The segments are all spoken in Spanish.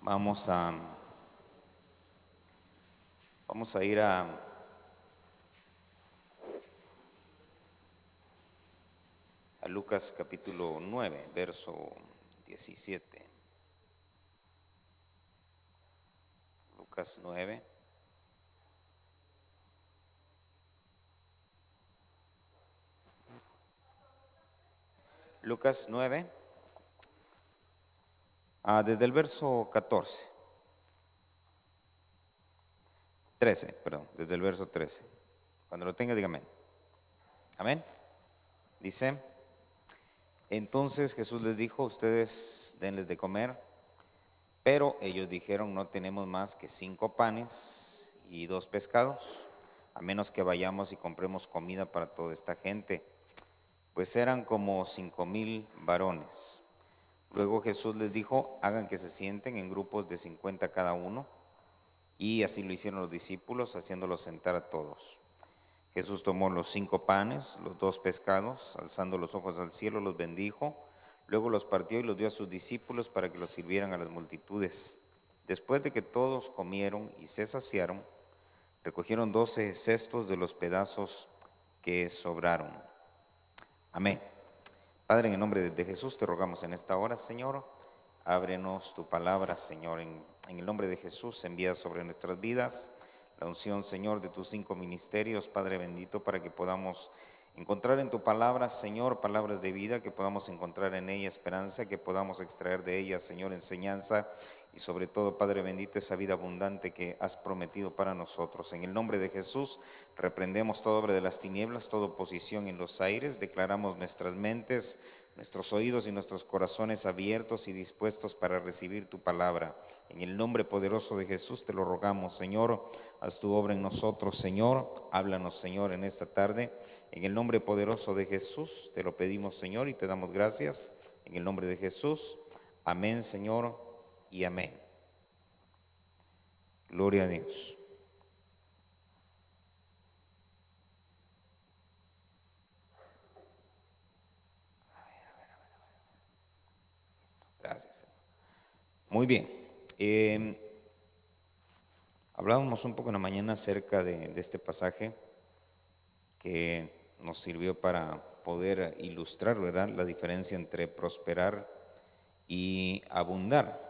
Vamos a, vamos a ir a Lucas capítulo 9, verso 17. Lucas 9. Lucas 9, desde el verso 13, perdón, desde el verso 13. Cuando lo tenga, dígame. Amén. Dice: entonces Jesús les dijo: ustedes denles de comer. Pero ellos dijeron: no tenemos más que 5 panes y 2 pescados, a menos que vayamos y compremos comida para toda esta gente. Pues eran como 5,000 varones. Luego Jesús les dijo: hagan que se sienten en grupos de 50 cada uno. Y así lo hicieron los discípulos, haciéndolos sentar a todos. Jesús tomó los 5 panes, los 2 pescados, alzando los ojos al cielo, los bendijo. Luego los partió y los dio a sus discípulos para que los sirvieran a las multitudes. Después de que todos comieron y se saciaron, recogieron 12 cestos de los pedazos que sobraron. Amén. Padre, en el nombre de Jesús te rogamos en esta hora, Señor, ábrenos tu palabra, Señor, en el nombre de Jesús. Envía sobre nuestras vidas la unción, Señor, de tus 5 ministerios, Padre bendito, para que podamos encontrar en tu palabra, Señor, palabras de vida, que podamos encontrar en ella esperanza, que podamos extraer de ella, Señor, enseñanza y sobre todo, Padre bendito, esa vida abundante que has prometido para nosotros. En el nombre de Jesús reprendemos toda obra de las tinieblas, toda oposición en los aires, declaramos nuestras mentes, nuestros oídos y nuestros corazones abiertos y dispuestos para recibir tu palabra. En el nombre poderoso de Jesús te lo rogamos, Señor, haz tu obra en nosotros, Señor, háblanos, Señor, en esta tarde. En el nombre poderoso de Jesús te lo pedimos, Señor, y te damos gracias. En el nombre de Jesús, amén, Señor, y amén. Gloria a Dios. Gracias, Señor. Muy bien. Hablábamos un poco en la mañana acerca de este pasaje que nos sirvió para poder ilustrar, ¿verdad?, la diferencia entre prosperar y abundar.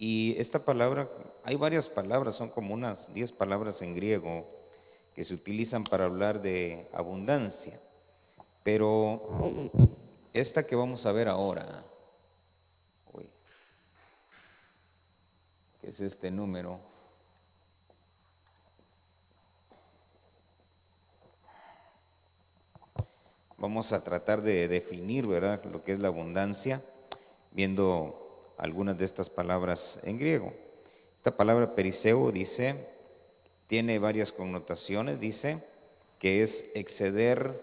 Y esta palabra, hay varias palabras, son como unas 10 palabras en griego que se utilizan para hablar de abundancia. Pero esta que vamos a ver ahora, que es este número, vamos a tratar de definir, ¿verdad?, lo que es la abundancia, viendo algunas de estas palabras en griego. Esta palabra periseo tiene varias connotaciones. Dice que es exceder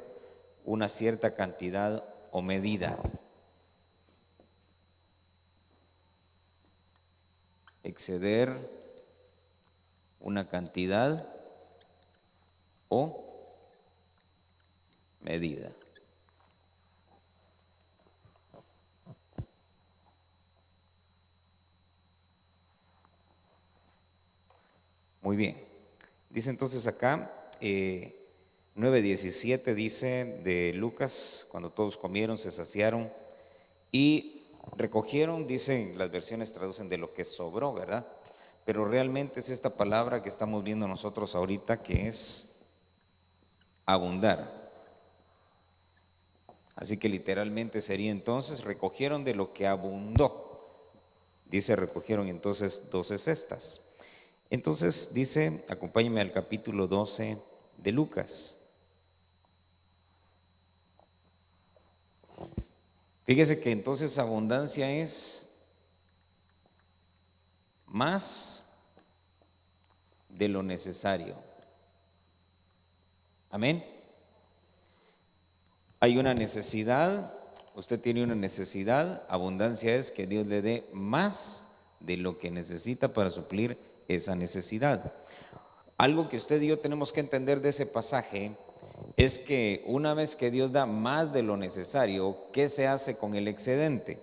una cierta cantidad o medida. Exceder una cantidad o medida. Muy bien. Dice entonces acá, 9:17 dice de Lucas: cuando todos comieron, se saciaron y recogieron, dicen las versiones, traducen de lo que sobró, ¿verdad? Pero realmente es esta palabra que estamos viendo nosotros ahorita, que es abundar. Así que literalmente sería entonces: recogieron de lo que abundó. Dice, recogieron entonces 12 cestas. Entonces dice, acompáñenme al capítulo 12 de Lucas. Fíjese que entonces abundancia es más de lo necesario. Amén. Hay una necesidad, usted tiene una necesidad, abundancia es que Dios le dé más de lo que necesita para suplir esa necesidad. Algo que usted y yo tenemos que entender de ese pasaje es que una vez que Dios da más de lo necesario, ¿qué se hace con el excedente?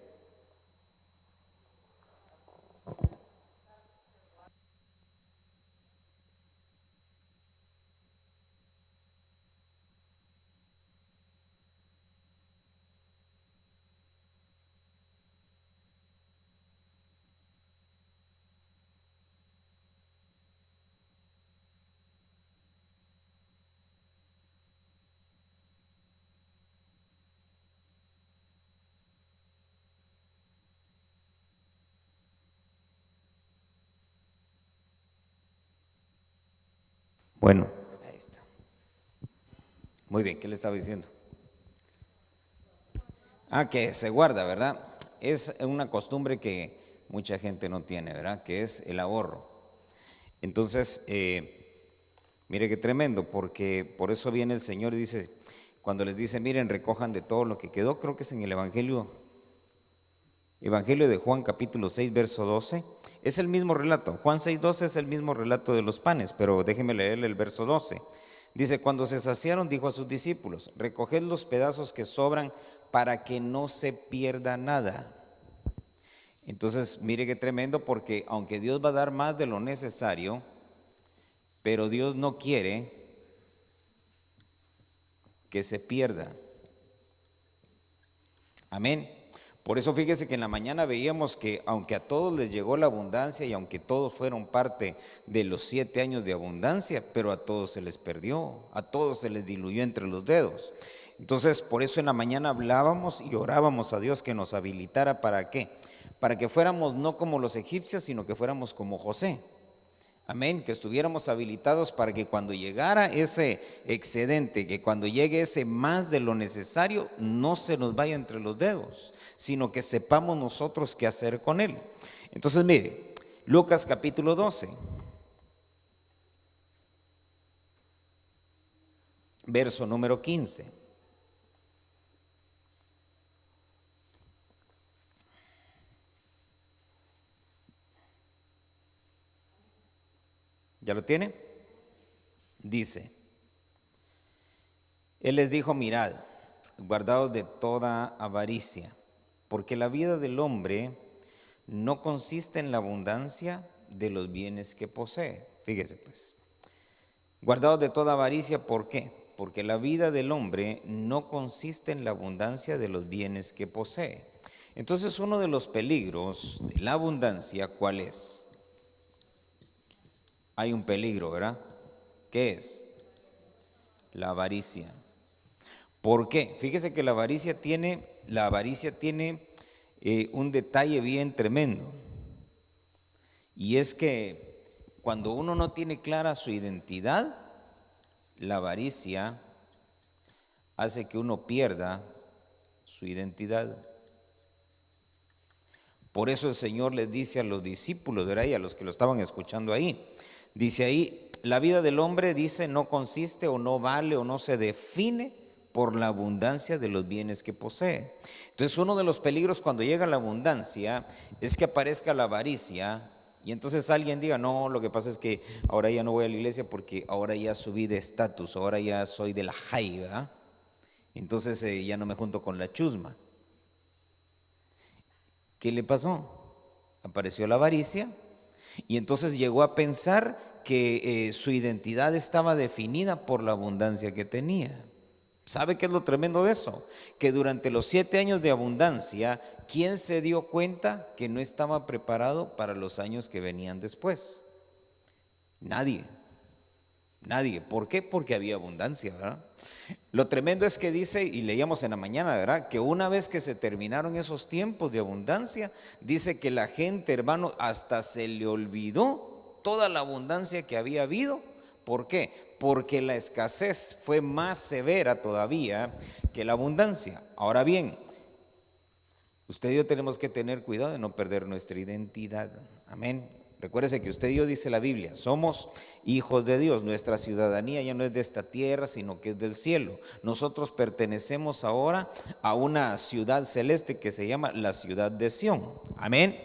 Bueno, ahí está. Muy bien, ¿qué le estaba diciendo? Que se guarda, ¿verdad? Es una costumbre que mucha gente no tiene, ¿verdad? Que es el ahorro. Entonces, mire qué tremendo, porque por eso viene el Señor y dice, cuando les dice, miren, recojan de todo lo que quedó, creo que es en el Evangelio de Juan capítulo 6, verso 12, es el mismo relato. Juan 6, 12 es el mismo relato de los panes, pero déjenme leerle el verso 12. Dice, cuando se saciaron, dijo a sus discípulos, recoged los pedazos que sobran para que no se pierda nada. Entonces, mire qué tremendo, porque aunque Dios va a dar más de lo necesario, pero Dios no quiere que se pierda. Amén. Por eso fíjese que en la mañana veíamos que aunque a todos les llegó la abundancia y aunque todos fueron parte de los 7 años de abundancia, pero a todos se les perdió, a todos se les diluyó entre los dedos. Entonces, por eso en la mañana hablábamos y orábamos a Dios que nos habilitara ¿para qué? Para que fuéramos no como los egipcios, sino que fuéramos como José. Amén, que estuviéramos habilitados para que cuando llegara ese excedente, que cuando llegue ese más de lo necesario, no se nos vaya entre los dedos, sino que sepamos nosotros qué hacer con él. Entonces, mire, Lucas capítulo 12, verso número 15. ¿Ya lo tiene? Dice, Él les dijo, mirad, guardaos de toda avaricia, porque la vida del hombre no consiste en la abundancia de los bienes que posee. Fíjese pues, guardaos de toda avaricia, ¿por qué? Porque la vida del hombre no consiste en la abundancia de los bienes que posee. Entonces, uno de los peligros de la abundancia, ¿cuál es? Hay un peligro, ¿verdad? ¿Qué es? La avaricia. ¿Por qué? Fíjese que la avaricia tiene un detalle bien tremendo. Y es que cuando uno no tiene clara su identidad, la avaricia hace que uno pierda su identidad. Por eso el Señor les dice a los discípulos, ¿verdad? Y a los que lo estaban escuchando ahí, dice ahí, la vida del hombre, dice, no consiste o no vale o no se define por la abundancia de los bienes que posee. Entonces, uno de los peligros cuando llega la abundancia es que aparezca la avaricia y entonces alguien diga, no, lo que pasa es que ahora ya no voy a la iglesia porque ahora ya subí de estatus, ahora ya soy de la jaiba, entonces ya no me junto con la chusma. ¿Qué le pasó? Apareció la avaricia y entonces llegó a pensar que su identidad estaba definida por la abundancia que tenía. ¿Sabe qué es lo tremendo de eso? Que durante los 7 años de abundancia, ¿quién se dio cuenta que no estaba preparado para los años que venían después? Nadie. Nadie. ¿Por qué? Porque había abundancia, ¿verdad? Lo tremendo es que dice, y leíamos en la mañana, ¿verdad? Que una vez que se terminaron esos tiempos de abundancia, dice que la gente, hermano, hasta se le olvidó toda la abundancia que había habido. ¿Por qué? Porque la escasez fue más severa todavía que la abundancia. Ahora bien, usted y yo tenemos que tener cuidado de no perder nuestra identidad. Amén. Recuérdese que usted y yo, dice la Biblia, somos hijos de Dios. Nuestra ciudadanía ya no es de esta tierra, sino que es del cielo. Nosotros pertenecemos ahora a una ciudad celeste que se llama la ciudad de Sión. Amén.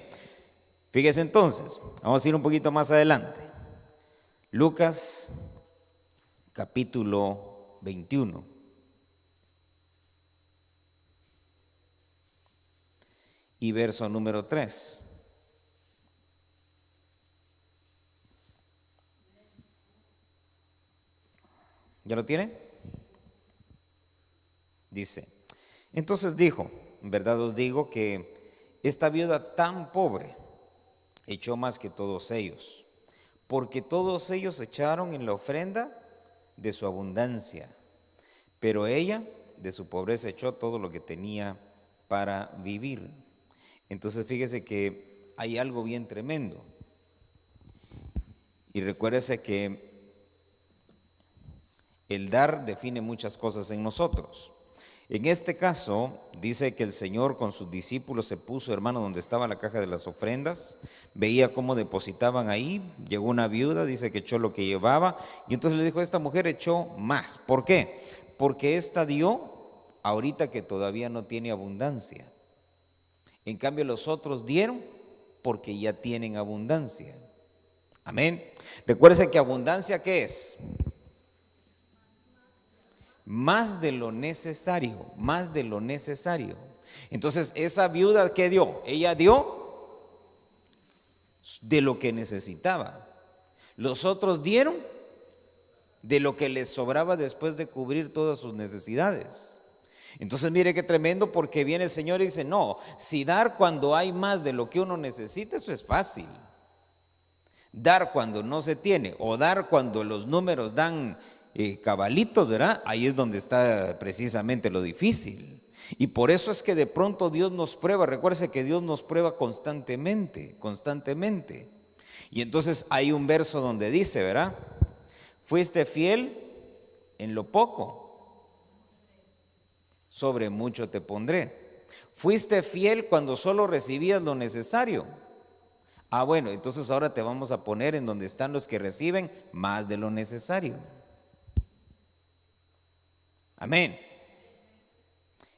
Fíjese entonces, vamos a ir un poquito más adelante. Lucas capítulo 21. Y verso número 3. ¿Ya lo tiene? Dice, entonces dijo, en verdad os digo que esta viuda tan pobre echó más que todos ellos, porque todos ellos echaron en la ofrenda de su abundancia, pero ella de su pobreza echó todo lo que tenía para vivir. Entonces fíjese que hay algo bien tremendo. Y recuérdese que El dar define muchas cosas en nosotros. En este caso, dice que el Señor con sus discípulos se puso, hermano, donde estaba la caja de las ofrendas, veía cómo depositaban ahí, llegó una viuda, dice que echó lo que llevaba, y entonces le dijo, esta mujer echó más. ¿Por qué? Porque esta dio ahorita que todavía no tiene abundancia. En cambio los otros dieron porque ya tienen abundancia. Amén. Recuérdense que abundancia, ¿qué es? Más de lo necesario, más de lo necesario. Entonces, esa viuda, ¿qué dio? Ella dio de lo que necesitaba. Los otros dieron de lo que les sobraba después de cubrir todas sus necesidades. Entonces, mire qué tremendo, porque viene el Señor y dice, no, si dar cuando hay más de lo que uno necesita, eso es fácil. Dar cuando no se tiene, o dar cuando los números dan cabalitos, ¿verdad? Ahí es donde está precisamente lo difícil. Y por eso es que de pronto Dios nos prueba. Recuérdese que Dios nos prueba constantemente, constantemente. Y entonces hay un verso donde dice, ¿verdad? Fuiste fiel en lo poco, sobre mucho te pondré. Fuiste fiel cuando solo recibías lo necesario. Ah, bueno, entonces ahora te vamos a poner en donde están los que reciben más de lo necesario. Amén.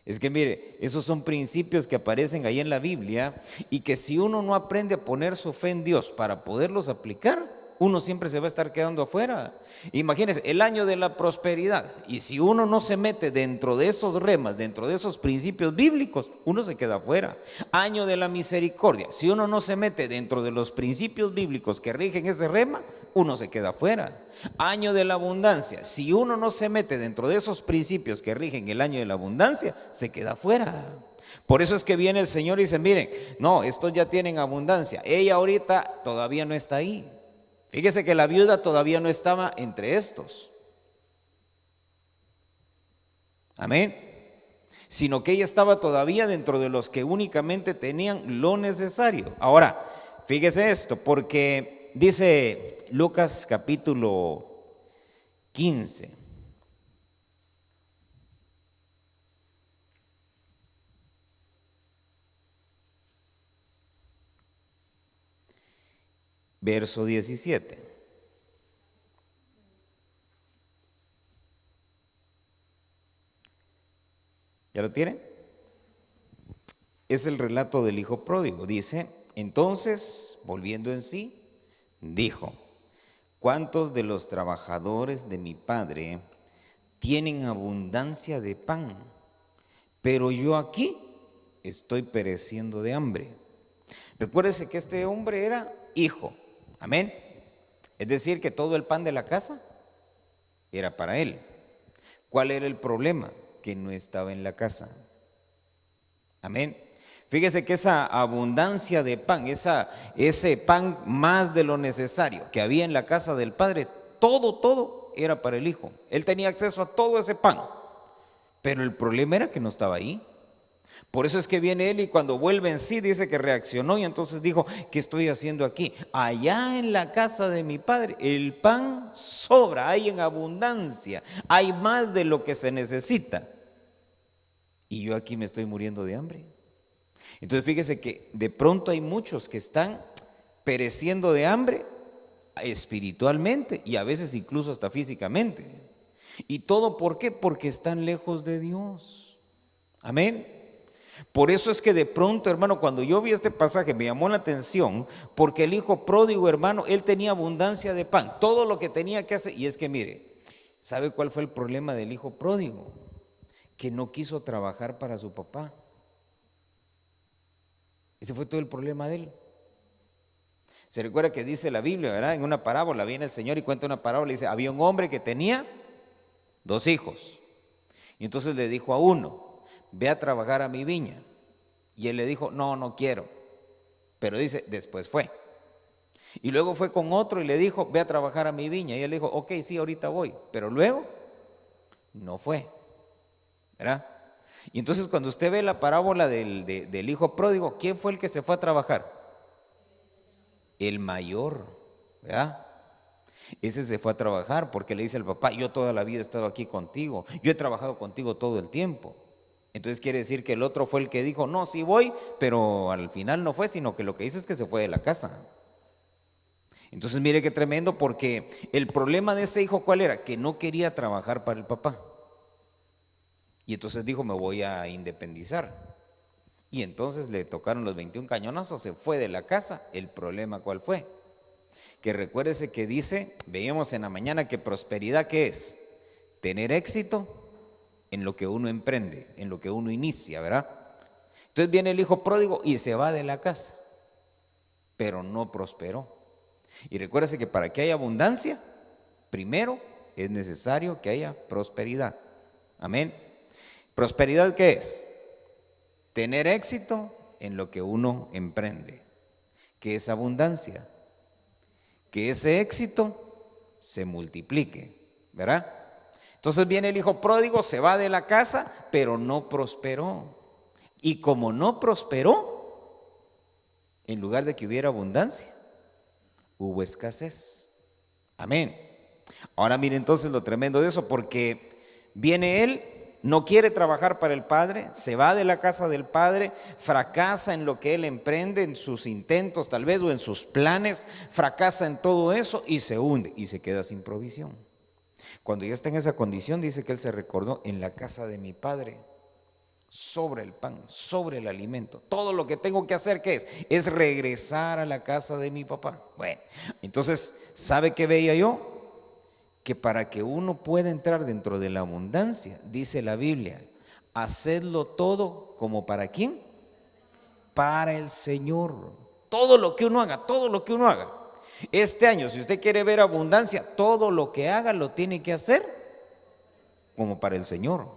Es que mire, esos son principios que aparecen ahí en la Biblia y que si uno no aprende a poner su fe en Dios para poderlos aplicar, uno siempre se va a estar quedando afuera. Imagínense, el año de la prosperidad, y si uno no se mete dentro de esos remas, dentro de esos principios bíblicos, uno se queda afuera. Año de la misericordia, si uno no se mete dentro de los principios bíblicos que rigen ese rema, uno se queda afuera. Año de la abundancia, si uno no se mete dentro de esos principios que rigen el año de la abundancia, se queda afuera. Por eso es que viene el Señor y dice, miren, no, estos ya tienen abundancia, ella ahorita todavía no está ahí. Fíjese que la viuda todavía no estaba entre estos. Amén. Sino que ella estaba todavía dentro de los que únicamente tenían lo necesario. Ahora, fíjese esto, porque dice Lucas capítulo 15. Verso 17. ¿Ya lo tienen? Es el relato del hijo pródigo. Dice, entonces, volviendo en sí, dijo, ¿cuántos de los trabajadores de mi padre tienen abundancia de pan? Pero yo aquí estoy pereciendo de hambre. Recuérdese que este hombre era hijo. Amén. Es decir, que todo el pan de la casa era para él. ¿Cuál era el problema? Que no estaba en la casa. Amén. Fíjese que esa abundancia de pan, ese pan más de lo necesario que había en la casa del padre, todo era para el hijo. Él tenía acceso a todo ese pan, pero el problema era que no estaba ahí. Por eso es que viene él y cuando vuelve en sí dice que reaccionó y entonces dijo, ¿qué estoy haciendo aquí? Allá en la casa de mi padre el pan sobra, hay en abundancia, hay más de lo que se necesita. Y yo aquí me estoy muriendo de hambre. Entonces fíjese que de pronto hay muchos que están pereciendo de hambre espiritualmente y a veces incluso hasta físicamente. ¿Y todo por qué? Porque están lejos de Dios. Amén. Por eso es que de pronto, hermano, cuando yo vi este pasaje me llamó la atención, porque el hijo pródigo, hermano, él tenía abundancia de pan, todo lo que tenía que hacer. Y es que mire, ¿sabe cuál fue el problema del hijo pródigo? Que no quiso trabajar para su papá. Ese fue todo el problema de él. Se recuerda que dice la Biblia, ¿verdad? En una parábola viene el Señor y cuenta una parábola y dice, había un hombre que tenía 2 hijos. Y entonces le dijo a uno, ve a trabajar a mi viña. Y él le dijo, no quiero. Pero dice, después fue. Y luego fue con otro y le dijo, ve a trabajar a mi viña. Y él le dijo, ok, sí, ahorita voy. Pero luego no fue. ¿Verdad? Y entonces cuando usted ve la parábola del hijo pródigo, ¿quién fue el que se fue a trabajar? El mayor. ¿Verdad? Ese se fue a trabajar porque le dice al papá, yo toda la vida he estado aquí contigo, yo he trabajado contigo todo el tiempo. Entonces quiere decir que el otro fue el que dijo, no, sí voy, pero al final no fue, sino que lo que hizo es que se fue de la casa. Entonces mire qué tremendo, porque el problema de ese hijo, ¿cuál era? Que no quería trabajar para el papá. Y entonces dijo, me voy a independizar. Y entonces le tocaron los 21 cañonazos, se fue de la casa. El problema, ¿cuál fue? Que recuérdese que dice, veíamos en la mañana que prosperidad, ¿qué es? Tener éxito en lo que uno emprende, en lo que uno inicia, ¿verdad? Entonces viene el hijo pródigo y se va de la casa, pero no prosperó. Y recuérdese que para que haya abundancia, primero es necesario que haya prosperidad. Amén. ¿Prosperidad qué es? Tener éxito en lo que uno emprende. ¿Qué es abundancia? Que ese éxito se multiplique, ¿verdad? Entonces viene el hijo pródigo, se va de la casa, pero no prosperó. Y como no prosperó, en lugar de que hubiera abundancia, hubo escasez. Amén. Ahora mire entonces lo tremendo de eso, porque viene él, no quiere trabajar para el padre, se va de la casa del padre, fracasa en lo que él emprende, en sus intentos tal vez, o en sus planes, fracasa en todo eso y se hunde y se queda sin provisión. Cuando ya está en esa condición, dice que él se recordó, en la casa de mi padre sobre el pan, sobre el alimento, todo lo que tengo que hacer, ¿qué es? Es regresar a la casa de mi papá. Bueno, entonces, ¿sabe qué veía yo? Que para que uno pueda entrar dentro de la abundancia, dice la Biblia, hacedlo todo como ¿para quién? Para el Señor. Todo lo que uno haga, todo lo que uno haga. Este año, si usted quiere ver abundancia, todo lo que haga lo tiene que hacer como para el Señor.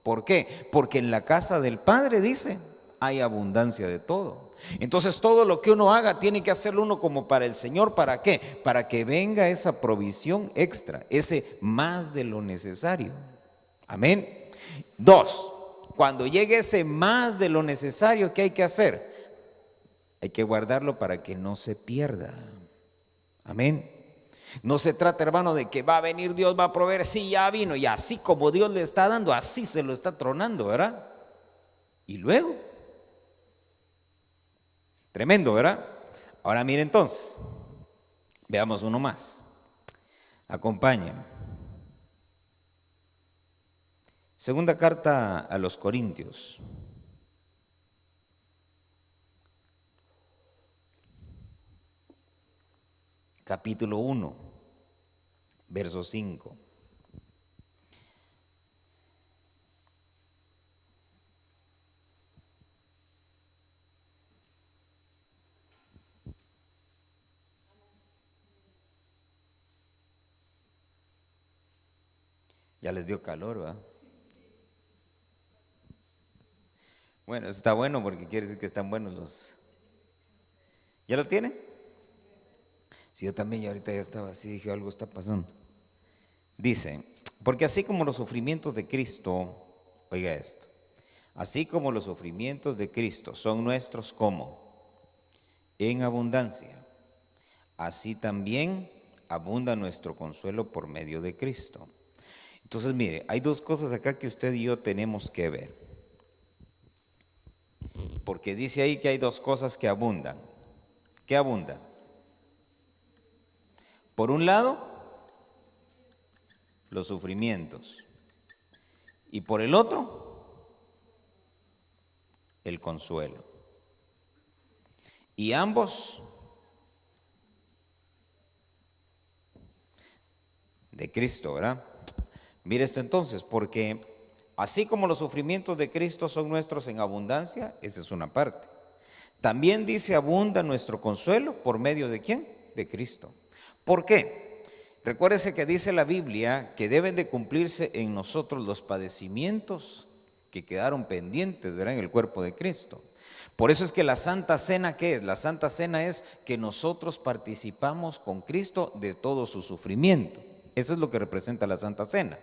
¿Por qué? Porque en la casa del Padre, dice, hay abundancia de todo. Entonces todo lo que uno haga tiene que hacerlo uno como para el Señor. ¿Para qué? Para que venga esa provisión extra, ese más de lo necesario. Amén. 2, cuando llegue ese más de lo necesario, ¿qué hay que hacer? Hay que guardarlo para que no se pierda. Amén. No se trata, hermano, de que va a venir Dios, va a proveer. Sí, ya vino, y así como Dios le está dando, así se lo está tronando, ¿verdad? Y luego, tremendo, ¿verdad? Ahora mire entonces, veamos uno más. Acompáñenme. Segunda carta a los Corintios. Capítulo 1, verso 5. Ya les dio calor, ¿verdad? Bueno, eso está bueno porque quiere decir que están buenos los... ¿Ya lo tienen? Sí, yo también, y ahorita ya estaba así, dije, algo está pasando. Dice, porque así como los sufrimientos de Cristo, oiga esto, así como los sufrimientos de Cristo son nuestros, ¿cómo? En abundancia, así también abunda nuestro consuelo por medio de Cristo. Entonces, mire, hay dos cosas acá que usted y yo tenemos que ver. Porque dice ahí que hay dos cosas que abundan. ¿Qué abunda? Por un lado, los sufrimientos. Y por el otro, el consuelo. Y ambos de Cristo, ¿verdad? Mire esto entonces, porque así como los sufrimientos de Cristo son nuestros en abundancia, esa es una parte. También dice abunda nuestro consuelo por medio de ¿quién? De Cristo. ¿Por qué? Recuérdese que dice la Biblia que deben de cumplirse en nosotros los padecimientos que quedaron pendientes, ¿verdad? En el cuerpo de Cristo. Por eso es que la Santa Cena, ¿qué es? La Santa Cena es que nosotros participamos con Cristo de todo su sufrimiento. Eso es lo que representa la Santa Cena.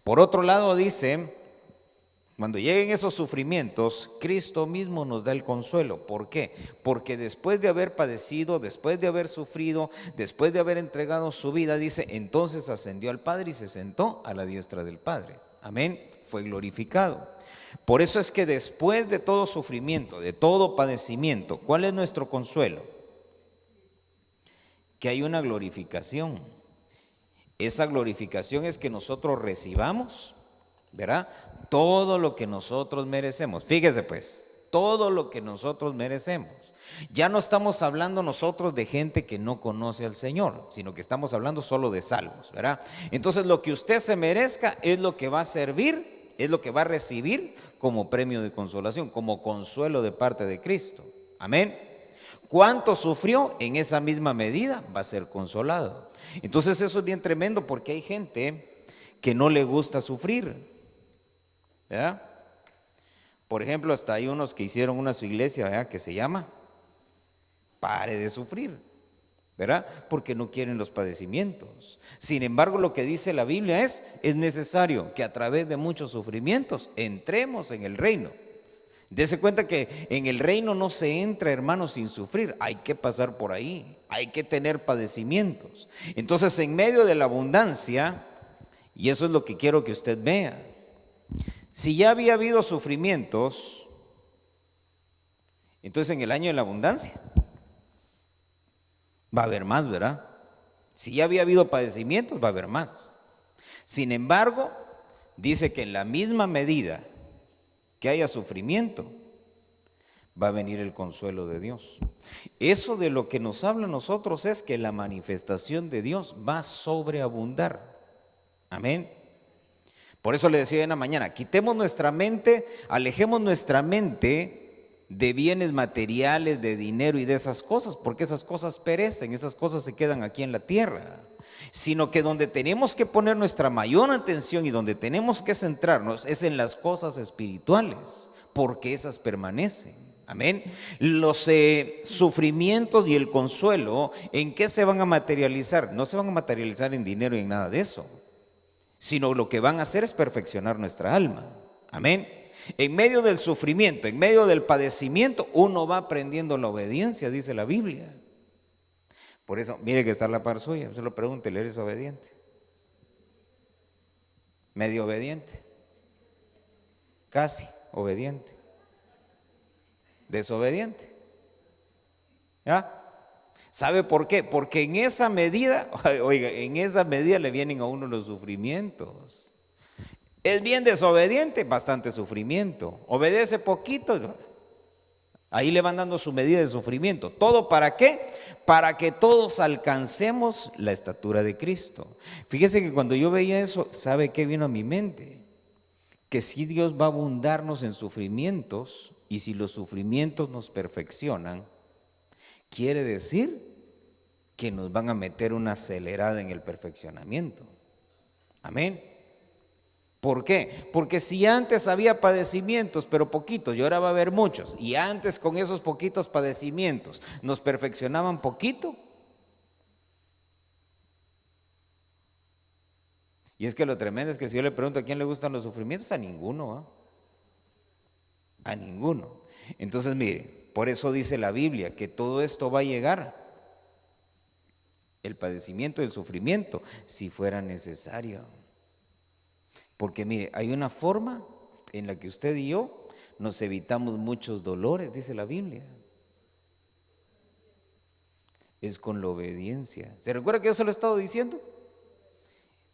Por otro lado dice Cuando lleguen esos sufrimientos, Cristo mismo nos da el consuelo. ¿Por qué? Porque después de haber padecido, después de haber sufrido, después de haber entregado su vida, dice, entonces ascendió al Padre y se sentó a la diestra del Padre. Amén. Fue glorificado. Por eso es que después de todo sufrimiento, de todo padecimiento, ¿cuál es nuestro consuelo? Que hay una glorificación. Esa glorificación es que nosotros recibamos, ¿verdad? Todo lo que nosotros merecemos. Fíjese pues, todo lo que nosotros merecemos. Ya no estamos hablando nosotros de gente que no conoce al Señor, sino que estamos hablando solo de salvos, ¿verdad? Entonces lo que usted se merezca es lo que va a servir, es lo que va a recibir como premio de consolación, como consuelo de parte de Cristo. Amén. ¿Cuánto sufrió? En esa misma medida va a ser consolado. Entonces eso es bien tremendo porque hay gente que no le gusta sufrir, ¿verdad? Por ejemplo, hasta hay unos que hicieron una su iglesia, ¿verdad?, que se llama Pare de Sufrir, ¿verdad? Porque no quieren los padecimientos. Sin embargo, lo que dice la Biblia es necesario que a través de muchos sufrimientos entremos en el reino. Dese cuenta que en el reino no se entra, hermanos, sin sufrir. Hay que pasar por ahí, hay que tener padecimientos. Entonces, en medio de la abundancia, y eso es lo que quiero que usted vea, si ya había habido sufrimientos, entonces en el año de la abundancia va a haber más, ¿verdad? Si ya había habido padecimientos, va a haber más. Sin embargo, dice que en la misma medida que haya sufrimiento, va a venir el consuelo de Dios. Eso de lo que nos habla a nosotros es que la manifestación de Dios va a sobreabundar. Amén. Por eso le decía en la mañana, quitemos nuestra mente, alejemos nuestra mente de bienes materiales, de dinero y de esas cosas, porque esas cosas perecen, esas cosas se quedan aquí en la tierra. Sino que donde tenemos que poner nuestra mayor atención y donde tenemos que centrarnos es en las cosas espirituales, porque esas permanecen. Amén. Los sufrimientos y el consuelo, ¿en qué se van a materializar? No se van a materializar en dinero y en nada de eso, sino lo que van a hacer es perfeccionar nuestra alma. Amén. En medio del sufrimiento, en medio del padecimiento, uno va aprendiendo la obediencia, dice la Biblia. Por eso, mire que está a la par suya, se lo pregúntele, ¿eres obediente? ¿Medio obediente? ¿Casi obediente? ¿Desobediente? ¿Ya? ¿Sabe por qué? Porque en esa medida, oiga, en esa medida le vienen a uno los sufrimientos. Es bien desobediente, bastante sufrimiento. Obedece poquito, ahí le van dando su medida de sufrimiento. ¿Todo para qué? Para que todos alcancemos la estatura de Cristo. Fíjese que cuando yo veía eso, ¿sabe qué vino a mi mente? Que si Dios va a abundarnos en sufrimientos y si los sufrimientos nos perfeccionan, quiere decir que nos van a meter una acelerada en el perfeccionamiento. Amén. ¿Por qué? Porque si antes había padecimientos, pero poquitos, y ahora va a haber muchos, y antes con esos poquitos padecimientos nos perfeccionaban poquito. Y es que lo tremendo es que si yo le pregunto a quién le gustan los sufrimientos, a ninguno, ¿eh? A ninguno. Entonces mire, por eso dice la Biblia que todo esto va a llegar, el padecimiento y el sufrimiento, si fuera necesario. Porque mire, hay una forma en la que usted y yo nos evitamos muchos dolores, dice la Biblia. Es con la obediencia. ¿Se recuerda que yo se lo he estado diciendo?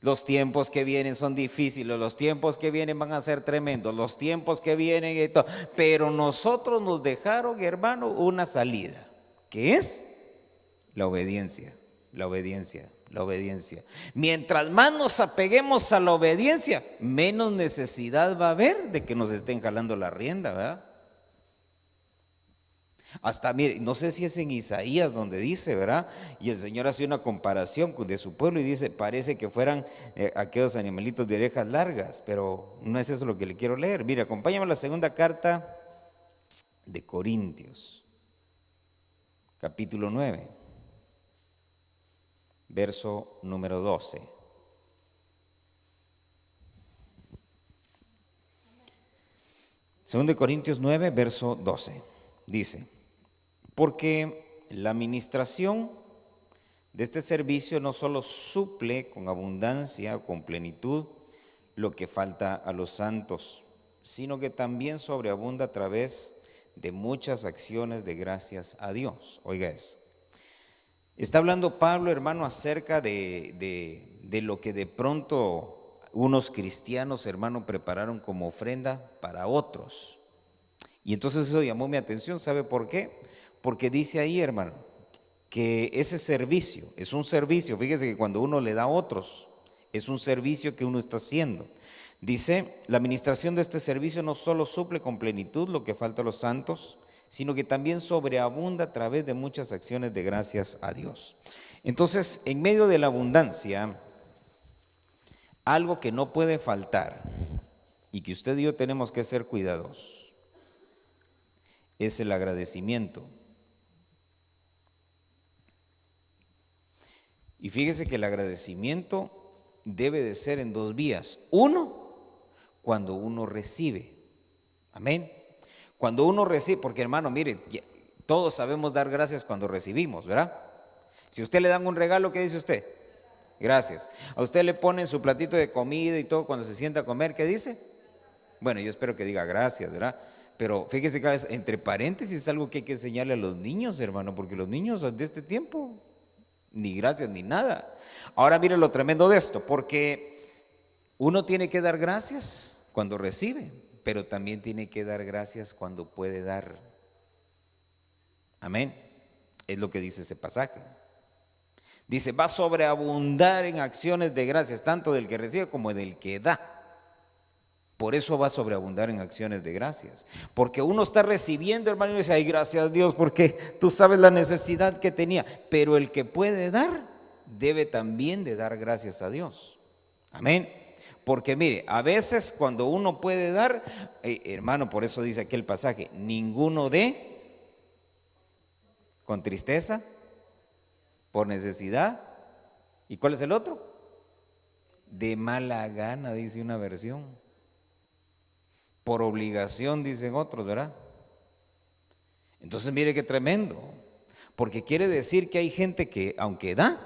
Los tiempos que vienen son difíciles, los tiempos que vienen van a ser tremendos, los tiempos que vienen y todo. Pero nosotros nos dejaron, hermano, una salida, que es la obediencia, la obediencia. La obediencia. Mientras más nos apeguemos a la obediencia, menos necesidad va a haber de que nos estén jalando la rienda, ¿verdad? Hasta, mire, no sé si es en Isaías donde dice, ¿verdad? Y el Señor hace una comparación de su pueblo y dice, parece que fueran aquellos animalitos de orejas largas, pero no es eso lo que le quiero leer. Mire, acompáñame a la segunda carta de Corintios, capítulo 9. Verso número 12. 2 de Corintios 9, verso 12. Dice, porque la administración de este servicio no solo suple con abundancia o con plenitud lo que falta a los santos, sino que también sobreabunda a través de muchas acciones de gracias a Dios. Oiga eso. Está hablando Pablo, hermano, acerca de lo que de pronto unos cristianos, hermano, prepararon como ofrenda para otros. Y entonces eso llamó mi atención. ¿Sabe por qué? Porque dice ahí, hermano, que ese servicio es un servicio. Fíjese que cuando uno le da a otros, es un servicio que uno está haciendo. Dice, la administración de este servicio no solo suple con plenitud lo que falta a los santos, sino que también sobreabunda a través de muchas acciones de gracias a Dios. Entonces, en medio de la abundancia, algo que no puede faltar y que usted y yo tenemos que ser cuidadosos es el agradecimiento. Y fíjese que el agradecimiento debe de ser en dos vías. Uno, cuando uno recibe. Amén. Cuando uno recibe, porque hermano, mire, todos sabemos dar gracias cuando recibimos, ¿verdad? Si a usted le dan un regalo, ¿qué dice usted? Gracias. A usted le ponen su platito de comida y todo cuando se sienta a comer, ¿qué dice? Bueno, yo espero que diga gracias, ¿verdad? Pero fíjese que entre paréntesis es algo que hay que enseñarle a los niños, hermano, porque los niños de este tiempo, ni gracias ni nada. Ahora mire lo tremendo de esto, porque uno tiene que dar gracias cuando recibe, pero también tiene que dar gracias cuando puede dar. Amén. Es lo que dice ese pasaje. Dice, va a sobreabundar en acciones de gracias, tanto del que recibe como del que da. Por eso va a sobreabundar en acciones de gracias. Porque uno está recibiendo, hermano, y dice, ay, gracias a Dios, porque tú sabes la necesidad que tenía. Pero el que puede dar, debe también de dar gracias a Dios. Amén. Porque mire, a veces cuando uno puede dar, hermano, por eso dice aquí el pasaje, ninguno dé con tristeza, por necesidad. ¿Y cuál es el otro? De mala gana, dice una versión. Por obligación, dicen otros, ¿verdad? Entonces mire qué tremendo, porque quiere decir que hay gente que aunque da,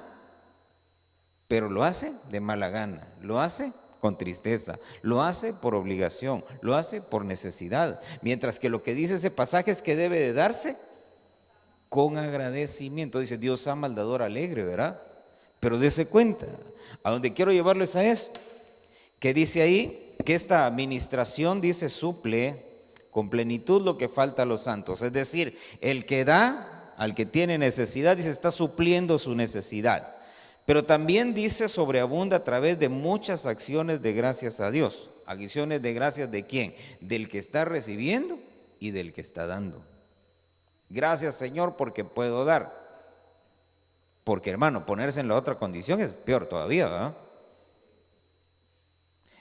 pero lo hace de mala gana, lo hace con tristeza, lo hace por obligación, lo hace por necesidad, mientras que lo que dice ese pasaje es que debe de darse con agradecimiento. Dice, Dios ama al dador alegre, ¿verdad? Pero dése cuenta, a donde quiero llevarles a esto, que dice ahí que esta administración, dice, suple con plenitud lo que falta a los santos. Es decir, el que da al que tiene necesidad, dice, está supliendo su necesidad. Pero también dice, sobreabunda a través de muchas acciones de gracias a Dios. ¿Acciones de gracias de quién? Del que está recibiendo y del que está dando. Gracias, Señor, porque puedo dar. Porque, hermano, ponerse en la otra condición es peor todavía, ¿verdad?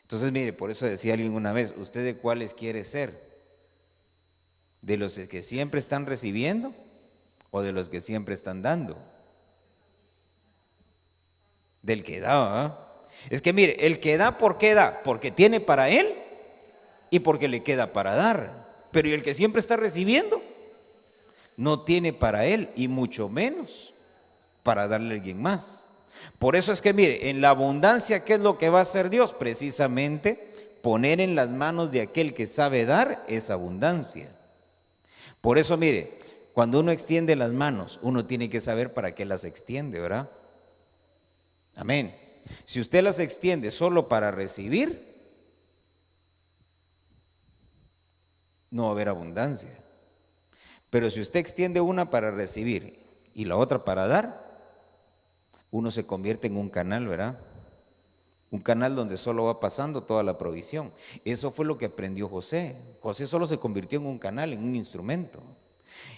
Entonces, mire, por eso decía alguien una vez, ¿usted de cuáles quiere ser? ¿De los que siempre están recibiendo o de los que siempre están dando? Del que da, ¿verdad? Es que mire, el que da, ¿por qué da? Porque tiene para él y porque le queda para dar. Pero ¿y el que siempre está recibiendo? No tiene para él y mucho menos para darle a alguien más. Por eso es que mire, en la abundancia, ¿qué es lo que va a hacer Dios? Precisamente poner en las manos de aquel que sabe dar esa abundancia. Por eso mire, cuando uno extiende las manos, uno tiene que saber para qué las extiende, ¿verdad? Amén. Si usted las extiende solo para recibir, no va a haber abundancia. Pero si usted extiende una para recibir y la otra para dar, uno se convierte en un canal, ¿verdad? Un canal donde solo va pasando toda la provisión. Eso fue lo que aprendió José. José solo se convirtió en un canal, en un instrumento.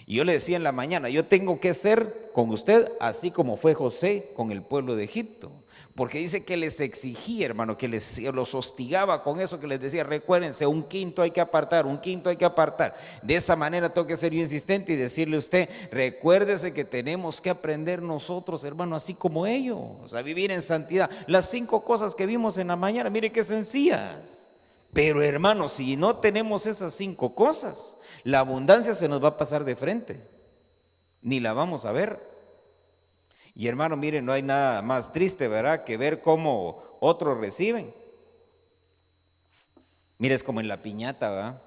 Y yo le decía en la mañana, yo tengo que ser con usted así como fue José con el pueblo de Egipto. Porque dice que les exigía, hermano, que los hostigaba con eso, que les decía, recuérdense, un quinto hay que apartar, un quinto hay que apartar. De esa manera tengo que ser yo insistente y decirle a usted, recuérdese que tenemos que aprender nosotros, hermano, así como ellos, a vivir en santidad. Las 5 cosas que vimos en la mañana, mire qué sencillas. Pero hermano, si no tenemos esas 5 cosas, la abundancia se nos va a pasar de frente, ni la vamos a ver. Y hermano, miren, no hay nada más triste, ¿verdad?, que ver cómo otros reciben. Mire, es como en la piñata, ¿verdad?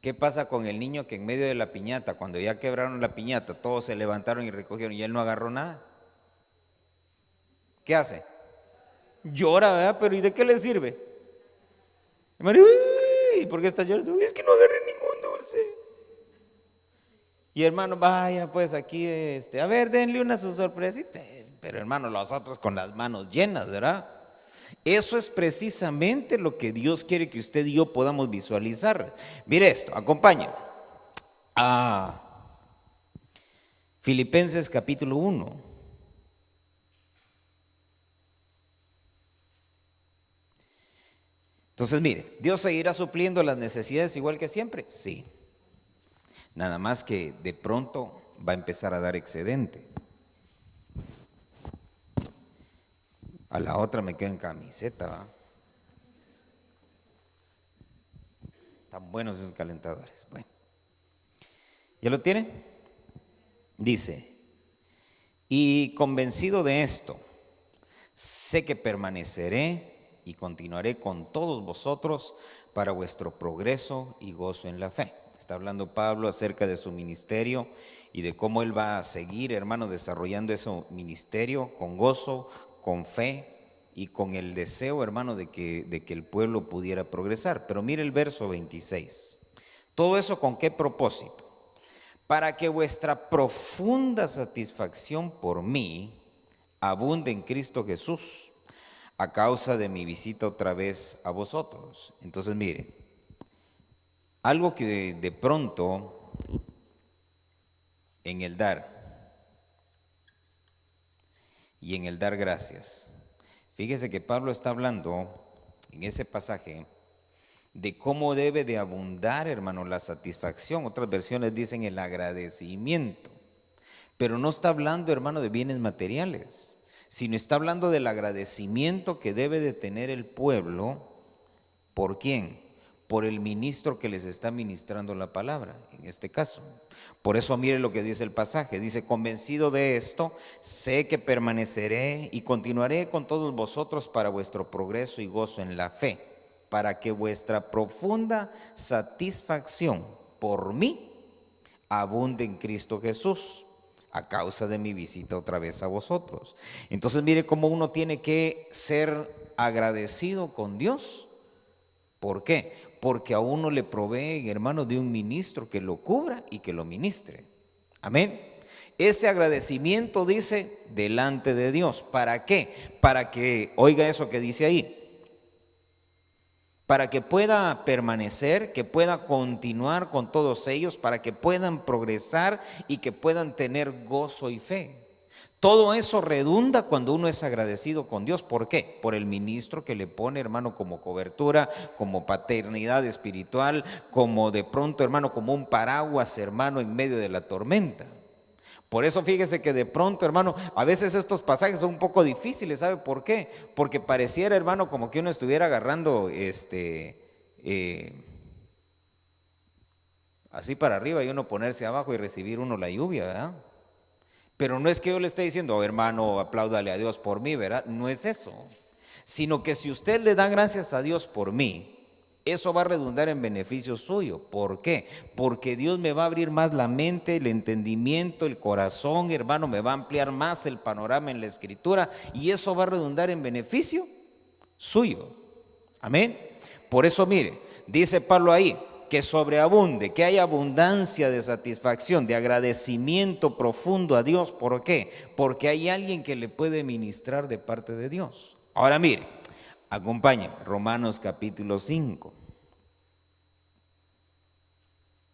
¿Qué pasa con el niño que en medio de la piñata, cuando ya quebraron la piñata, todos se levantaron y recogieron y él no agarró nada? ¿Qué hace? Llora, ¿verdad? Pero ¿y de qué le sirve? Hermano, ¿y por qué está llorando? Es que no agarré ningún dulce. Y hermano, vaya pues aquí, a ver, denle una su sorpresita. Pero hermano, los otros con las manos llenas, ¿verdad? Eso es precisamente lo que Dios quiere que usted y yo podamos visualizar. Mire esto, acompáñame a Filipenses capítulo 1. Entonces, mire, ¿Dios seguirá supliendo las necesidades igual que siempre? Sí. Nada más que de pronto va a empezar a dar excedente. A la otra me quedo en camiseta, ¿va? Están buenos esos calentadores. Bueno, ¿ya lo tiene? Dice, y convencido de esto, sé que permaneceré y continuaré con todos vosotros para vuestro progreso y gozo en la fe. Está hablando Pablo acerca de su ministerio y de cómo él va a seguir, hermano, desarrollando ese ministerio con gozo, con fe y con el deseo, hermano, de que el pueblo pudiera progresar. Pero mire el verso 26. ¿Todo eso con qué propósito? Para que vuestra profunda satisfacción por mí abunde en Cristo Jesús, a causa de mi visita otra vez a vosotros. Entonces, mire, algo que de pronto en el dar y en el dar gracias, fíjese que Pablo está hablando en ese pasaje de cómo debe de abundar, hermano, la satisfacción. Otras versiones dicen el agradecimiento, pero no está hablando, hermano, de bienes materiales, sino está hablando del agradecimiento que debe de tener el pueblo. ¿Por quién? Por el ministro que les está ministrando la palabra, en este caso. Por eso mire lo que dice el pasaje. Dice, convencido de esto, sé que permaneceré y continuaré con todos vosotros para vuestro progreso y gozo en la fe, para que vuestra profunda satisfacción por mí abunde en Cristo Jesús, a causa de mi visita otra vez a vosotros. Entonces mire cómo uno tiene que ser agradecido con Dios. ¿Por qué? Porque a uno le provee, hermano, de un ministro que lo cubra y que lo ministre. Amén. Ese agradecimiento dice delante de Dios. ¿Para qué? Para que, oiga eso que dice ahí, para que pueda permanecer, que pueda continuar con todos ellos, para que puedan progresar y que puedan tener gozo y fe. Todo eso redunda cuando uno es agradecido con Dios. ¿Por qué? Por el ministro que le pone, hermano, como cobertura, como paternidad espiritual, como de pronto, hermano, como un paraguas, hermano, en medio de la tormenta. Por eso fíjese que de pronto, hermano, a veces estos pasajes son un poco difíciles. ¿Sabe por qué? Porque pareciera, hermano, como que uno estuviera agarrando así para arriba y uno ponerse abajo y recibir uno la lluvia, ¿verdad? Pero no es que yo le esté diciendo, oh, hermano, apláudale a Dios por mí, ¿verdad? No es eso. Sino que si usted le da gracias a Dios por mí, eso va a redundar en beneficio suyo. ¿Por qué? Porque Dios me va a abrir más la mente, el entendimiento, el corazón, hermano, me va a ampliar más el panorama en la Escritura y eso va a redundar en beneficio suyo. Amén. Por eso, mire, dice Pablo ahí, que sobreabunde, que haya abundancia de satisfacción, de agradecimiento profundo a Dios. ¿Por qué? Porque hay alguien que le puede ministrar de parte de Dios. Ahora mire, acompáñenme, Romanos capítulo 5,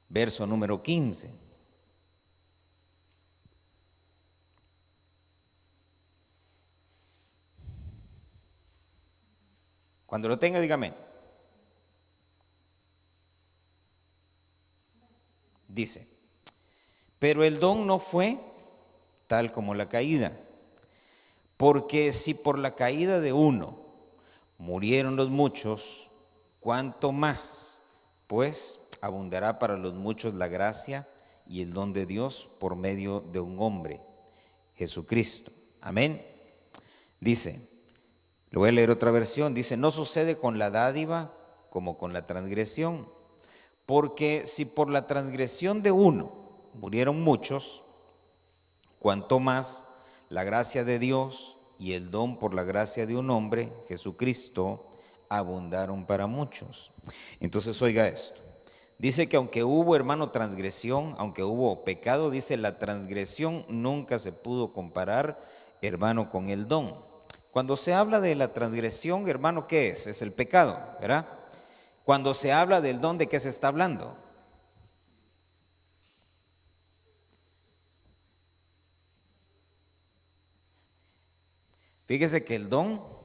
verso número 15. Cuando lo tenga, dígame. Dice, pero el don no fue tal como la caída, porque si por la caída de uno murieron los muchos, cuánto más, pues, abundará para los muchos la gracia y el don de Dios por medio de un hombre, Jesucristo. Amén. Dice, lo voy a leer otra versión, dice, no sucede con la dádiva como con la transgresión, porque si por la transgresión de uno murieron muchos, cuanto más la gracia de Dios y el don por la gracia de un hombre, Jesucristo, abundaron para muchos. Entonces oiga esto, dice que aunque hubo, hermano, transgresión, aunque hubo pecado, dice la transgresión nunca se pudo comparar, hermano, con el don. Cuando se habla de la transgresión, hermano, ¿qué es? Es el pecado, ¿verdad? Cuando se habla del don, ¿de qué se está hablando? Fíjese que el don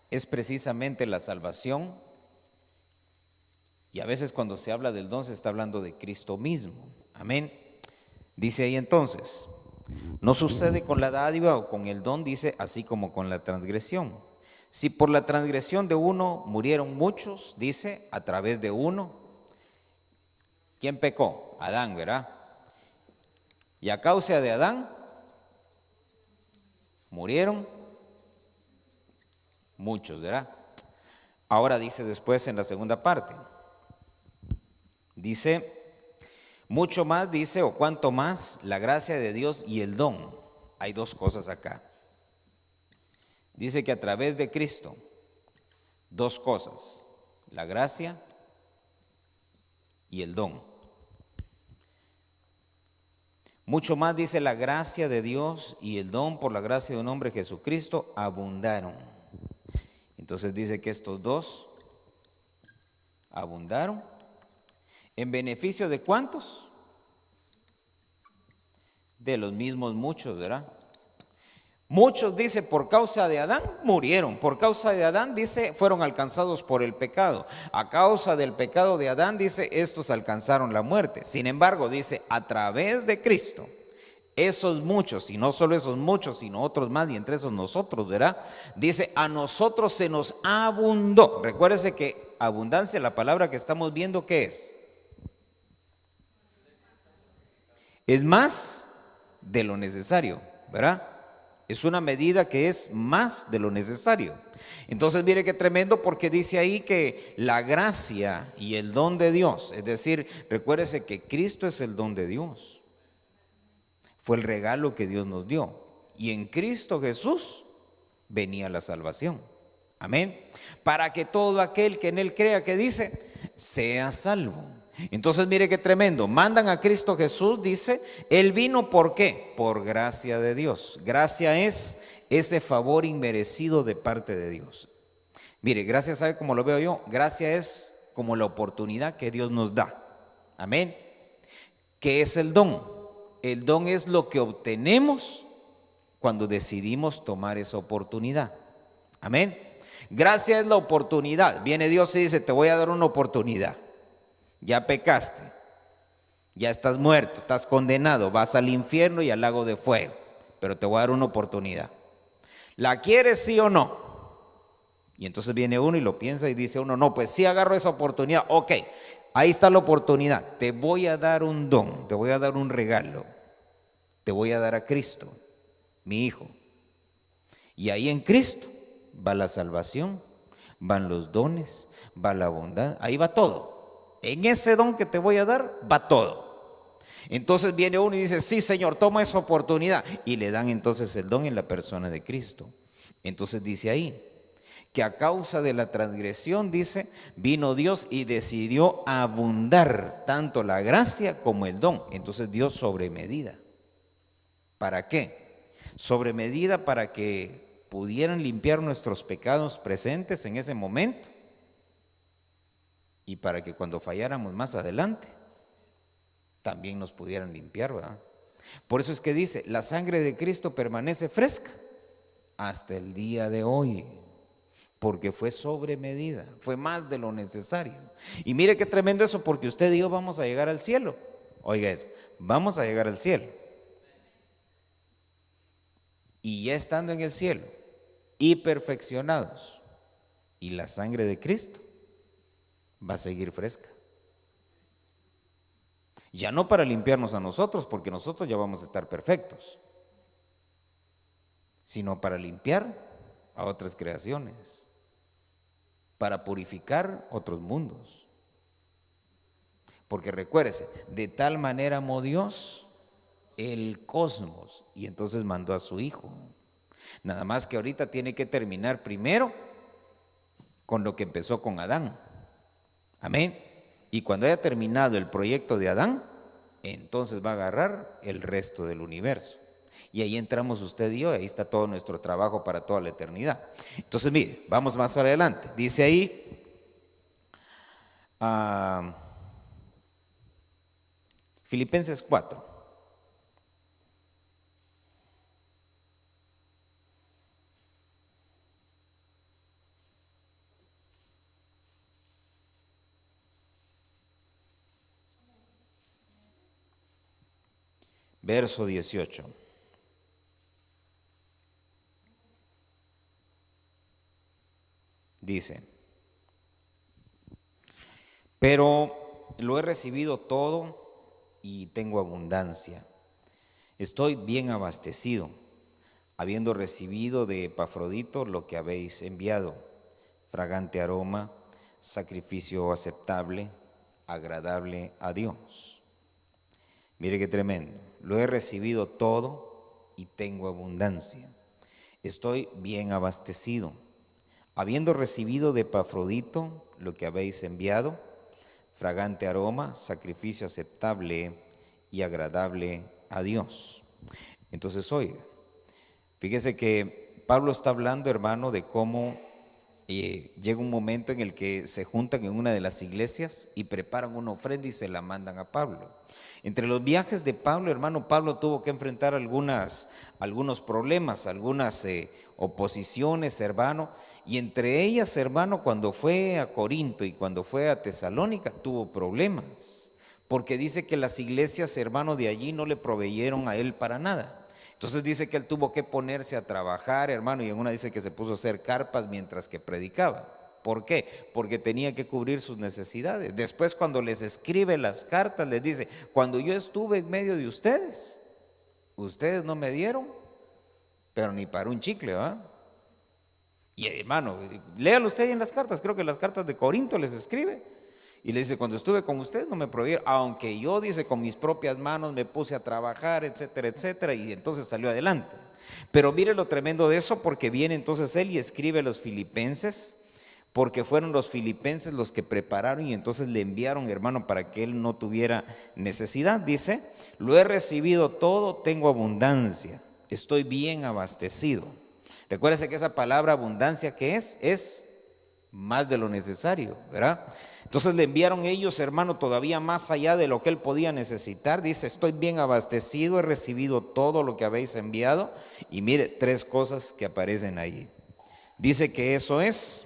es precisamente la salvación, y a veces cuando se habla del don se está hablando de Cristo mismo. Amén. Dice ahí entonces, no sucede con la dádiva o con el don, dice, así como con la transgresión. Si por la transgresión de uno murieron muchos, dice, a través de uno, ¿quién pecó? Adán, ¿verdad? Y a causa de Adán murieron muchos, ¿verdad? Ahora dice después en la segunda parte, dice, mucho más, dice, o cuanto más, la gracia de Dios y el don. Hay dos cosas acá. Dice que a través de Cristo, dos cosas, la gracia y el don. Mucho más, dice, la gracia de Dios y el don por la gracia de un hombre, Jesucristo, abundaron. Entonces dice que estos dos abundaron. ¿En beneficio de cuántos? De los mismos muchos, ¿verdad? Muchos, dice, por causa de Adán murieron. Por causa de Adán, dice, fueron alcanzados por el pecado. A causa del pecado de Adán, dice, estos alcanzaron la muerte. Sin embargo, dice, a través de Cristo, esos muchos, y no solo esos muchos, sino otros más, y entre esos nosotros, ¿verdad? Dice, a nosotros se nos abundó. Recuérdese que abundancia, la palabra que estamos viendo, ¿qué es? Es más de lo necesario, ¿verdad? Es una medida que es más de lo necesario. Entonces mire qué tremendo, porque dice ahí que la gracia y el don de Dios, es decir, recuérdese que Cristo es el don de Dios. Fue el regalo que Dios nos dio. Y en Cristo Jesús venía la salvación. Amén. Para que todo aquel que en Él crea, que dice, sea salvo. Entonces mire qué tremendo, mandan a Cristo Jesús, dice, Él vino ¿por qué? Por gracia de Dios. Gracia es ese favor inmerecido de parte de Dios. Mire, gracia, ¿sabe cómo lo veo yo? Gracia es como la oportunidad que Dios nos da. Amén. ¿Qué es el don? El don es lo que obtenemos cuando decidimos tomar esa oportunidad. Amén. Gracia es la oportunidad. Viene Dios y dice, te voy a dar una oportunidad. Ya pecaste, ya estás muerto, estás condenado, vas al infierno y al lago de fuego, pero te voy a dar una oportunidad. ¿La quieres, sí o no? Y entonces viene uno y lo piensa y dice uno, no, pues sí agarro esa oportunidad. Ok, ahí está la oportunidad, te voy a dar un don, te voy a dar un regalo, te voy a dar a Cristo, mi Hijo. Y ahí en Cristo va la salvación, van los dones, va la bondad, ahí va todo. En ese don que te voy a dar va todo. Entonces viene uno y dice, sí, Señor, toma esa oportunidad. Y le dan entonces el don en la persona de Cristo. Entonces dice ahí que a causa de la transgresión, dice, vino Dios y decidió abundar tanto la gracia como el don. Entonces dio sobre medida. ¿Para qué? Sobre medida para que pudieran limpiar nuestros pecados presentes en ese momento. Y para que cuando falláramos más adelante, también nos pudieran limpiar, ¿verdad? Por eso es que dice, la sangre de Cristo permanece fresca hasta el día de hoy, porque fue sobre medida, fue más de lo necesario. Y mire qué tremendo eso, porque usted y yo vamos a llegar al cielo. Oiga eso, vamos a llegar al cielo. Y ya estando en el cielo y perfeccionados, y la sangre de Cristo va a seguir fresca. Ya no para limpiarnos a nosotros, porque nosotros ya vamos a estar perfectos, sino para limpiar a otras creaciones, para purificar otros mundos. Porque recuérdese, de tal manera amó Dios el cosmos, y entonces mandó a su Hijo. Nada más que ahorita tiene que terminar primero con lo que empezó con Adán. Amén. Y cuando haya terminado el proyecto de Adán, entonces va a agarrar el resto del universo. Y ahí entramos usted y yo, ahí está todo nuestro trabajo para toda la eternidad. Entonces, mire, vamos más adelante. Dice ahí, Filipenses 4. Verso 18. Dice, pero lo he recibido todo y tengo abundancia. Estoy bien abastecido, habiendo recibido de Epafrodito lo que habéis enviado, fragante aroma, sacrificio aceptable, agradable a Dios. Mire qué tremendo. Lo he recibido todo y tengo abundancia. Estoy bien abastecido, habiendo recibido de Epafrodito lo que habéis enviado, fragante aroma, sacrificio aceptable y agradable a Dios. Entonces, oiga, fíjese que Pablo está hablando, hermano, de cómo llega un momento en el que se juntan en una de las iglesias y preparan una ofrenda y se la mandan a Pablo. Entre los viajes de Pablo, hermano, Pablo tuvo que enfrentar algunos problemas, algunas oposiciones, hermano, y entre ellas, hermano, cuando fue a Corinto y cuando fue a Tesalónica, tuvo problemas, porque dice que las iglesias, hermano, de allí no le proveyeron a él para nada. Entonces dice que él tuvo que ponerse a trabajar, hermano, y en una dice que se puso a hacer carpas mientras que predicaba. ¿Por qué? Porque tenía que cubrir sus necesidades. Después, cuando les escribe las cartas, les dice, cuando yo estuve en medio de ustedes, ustedes no me dieron, pero ni para un chicle, ¿va? Y hermano, léalo usted ahí en las cartas, creo que las cartas de Corinto les escribe. Y le dice, cuando estuve con ustedes no me prohibieron, aunque yo, dice, con mis propias manos me puse a trabajar, etcétera, etcétera, y entonces salió adelante. Pero mire lo tremendo de eso, porque viene entonces él y escribe a los filipenses, porque fueron los filipenses los que prepararon y entonces le enviaron, hermano, para que él no tuviera necesidad. Dice, lo he recibido todo, tengo abundancia, estoy bien abastecido. Recuérdese que esa palabra abundancia, ¿qué es? Es más de lo necesario, ¿verdad? Entonces le enviaron ellos, hermano, todavía más allá de lo que él podía necesitar. Dice, estoy bien abastecido, he recibido todo lo que habéis enviado. Y mire, tres cosas que aparecen ahí. Dice que eso es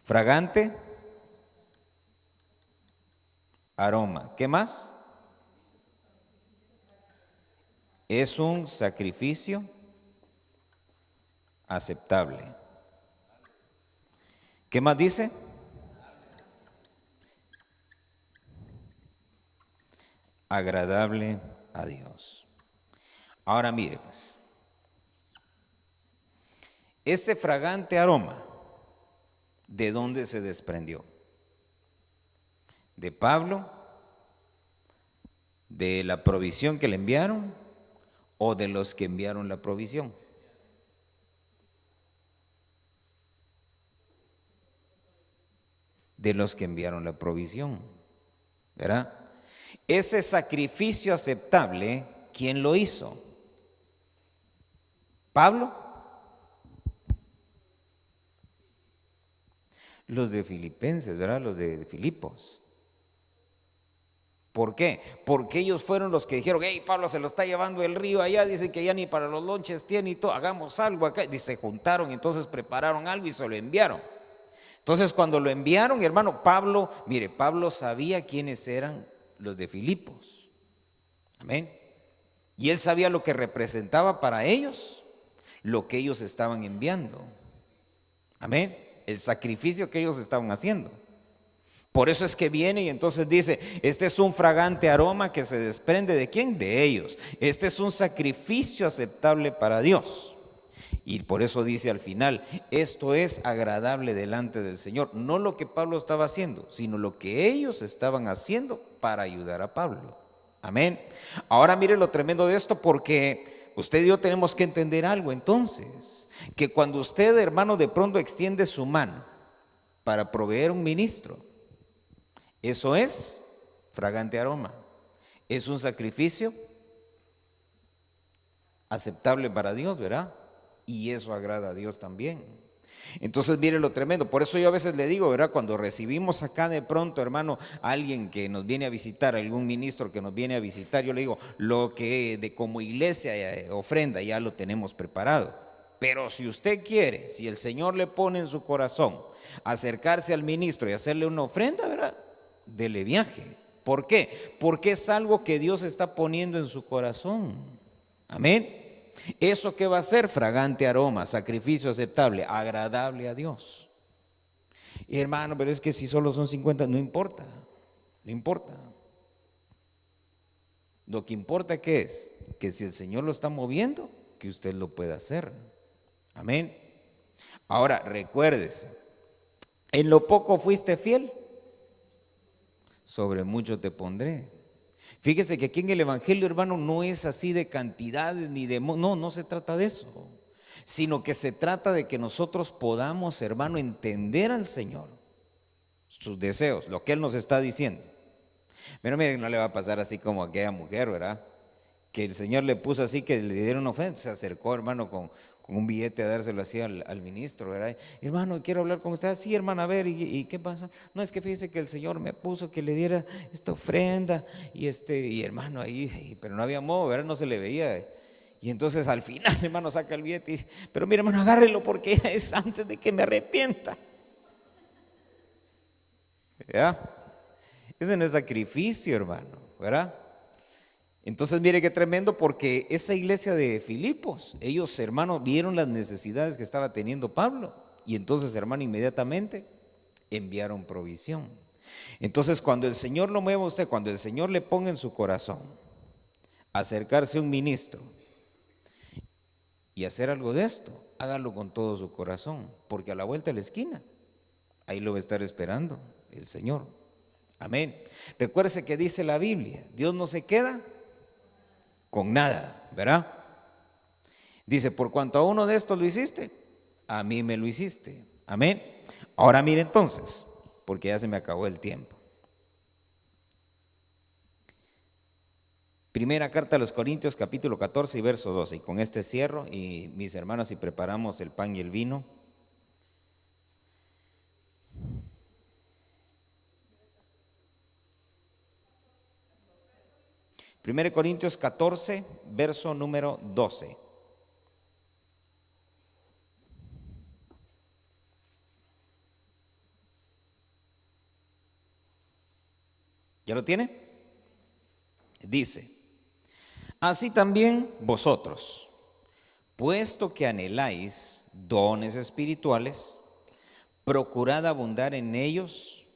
fragante aroma. ¿Qué más? Es un sacrificio aceptable. ¿Qué más dice? Agradable a Dios. Ahora mire, pues, ese fragante aroma, ¿de dónde se desprendió? ¿De Pablo? ¿De la provisión que le enviaron? ¿O de los que enviaron la provisión? De los que enviaron la provisión, ¿verdad? Ese sacrificio aceptable, ¿quién lo hizo? ¿Pablo? Los de Filipenses, ¿verdad? Los de Filipos. ¿Por qué? Porque ellos fueron los que dijeron, hey, Pablo se lo está llevando el río allá, dice que ya ni para los lonches tiene y todo, hagamos algo acá. Y se juntaron, entonces prepararon algo y se lo enviaron. Entonces cuando lo enviaron, hermano, Pablo, mire, Pablo sabía quiénes eran los de Filipos. Amén. Y él sabía lo que representaba para ellos, lo que ellos estaban enviando. Amén. El sacrificio que ellos estaban haciendo. Por eso es que viene y entonces dice, este es un fragante aroma que se desprende ¿de quién? De ellos. Este es un sacrificio aceptable para Dios. Y por eso dice al final, esto es agradable delante del Señor. No lo que Pablo estaba haciendo, sino lo que ellos estaban haciendo para ayudar a Pablo. Amén. Ahora mire lo tremendo de esto, porque usted y yo tenemos que entender algo entonces, que cuando usted, hermano, de pronto extiende su mano para proveer un ministro, eso es fragante aroma, es un sacrificio aceptable para Dios, ¿verdad? Y eso agrada a Dios también. Entonces mire lo tremendo, por eso yo a veces le digo, ¿verdad? Cuando recibimos acá de pronto, hermano, a alguien que nos viene a visitar, algún ministro que nos viene a visitar, yo le digo, lo que de como iglesia ofrenda ya lo tenemos preparado. Pero si usted quiere, si el Señor le pone en su corazón acercarse al ministro y hacerle una ofrenda, ¿verdad? Dele viaje. ¿Por qué? Porque es algo que Dios está poniendo en su corazón. Amén. ¿Eso qué va a ser? Fragante aroma, sacrificio aceptable, agradable a Dios. Y hermano, pero es que si solo son 50, no importa, no importa. Lo que importa que es que si el Señor lo está moviendo, que usted lo pueda hacer. Amén. Ahora, recuérdese, en lo poco fuiste fiel, sobre mucho te pondré. Fíjese que aquí en el Evangelio, hermano, no es así de cantidades ni de... No se trata de eso, sino que se trata de que nosotros podamos, hermano, entender al Señor, sus deseos, lo que Él nos está diciendo. Pero miren, no le va a pasar así como a aquella mujer, ¿verdad? Que el Señor le puso así, que le dieron ofensa, se acercó, hermano, con un billete a dárselo así al ministro, ¿verdad? Hermano, quiero hablar con usted. Sí, hermano, a ver, ¿y qué pasa? No, es que fíjese que el Señor me puso que le diera esta ofrenda y hermano, ahí, pero no había modo, ¿verdad? No se le veía. Y entonces al final, hermano, saca el billete y dice, pero mire, hermano, agárrelo porque ya es antes de que me arrepienta. ¿Ya? Ese no es sacrificio, hermano, ¿verdad? Entonces mire qué tremendo, porque esa iglesia de Filipos, ellos, hermano, vieron las necesidades que estaba teniendo Pablo y entonces, hermano, inmediatamente enviaron provisión. Entonces cuando el Señor lo mueva a usted, cuando el Señor le ponga en su corazón acercarse a un ministro y hacer algo de esto, hágalo con todo su corazón, porque a la vuelta de la esquina, ahí lo va a estar esperando el Señor. Amén. Recuérdese que dice la Biblia, Dios no se queda con nada, ¿verdad? Dice, por cuanto a uno de estos lo hiciste, a mí me lo hiciste. Amén. Ahora mire entonces, porque ya se me acabó el tiempo. Primera carta a los Corintios, capítulo 14 y verso 12. Y con este cierro, y mis hermanos, si preparamos el pan y el vino. Primera Corintios 14, verso número 12. ¿Ya lo tiene? Dice, así también vosotros, puesto que anheláis dones espirituales, procurad abundar en ellos.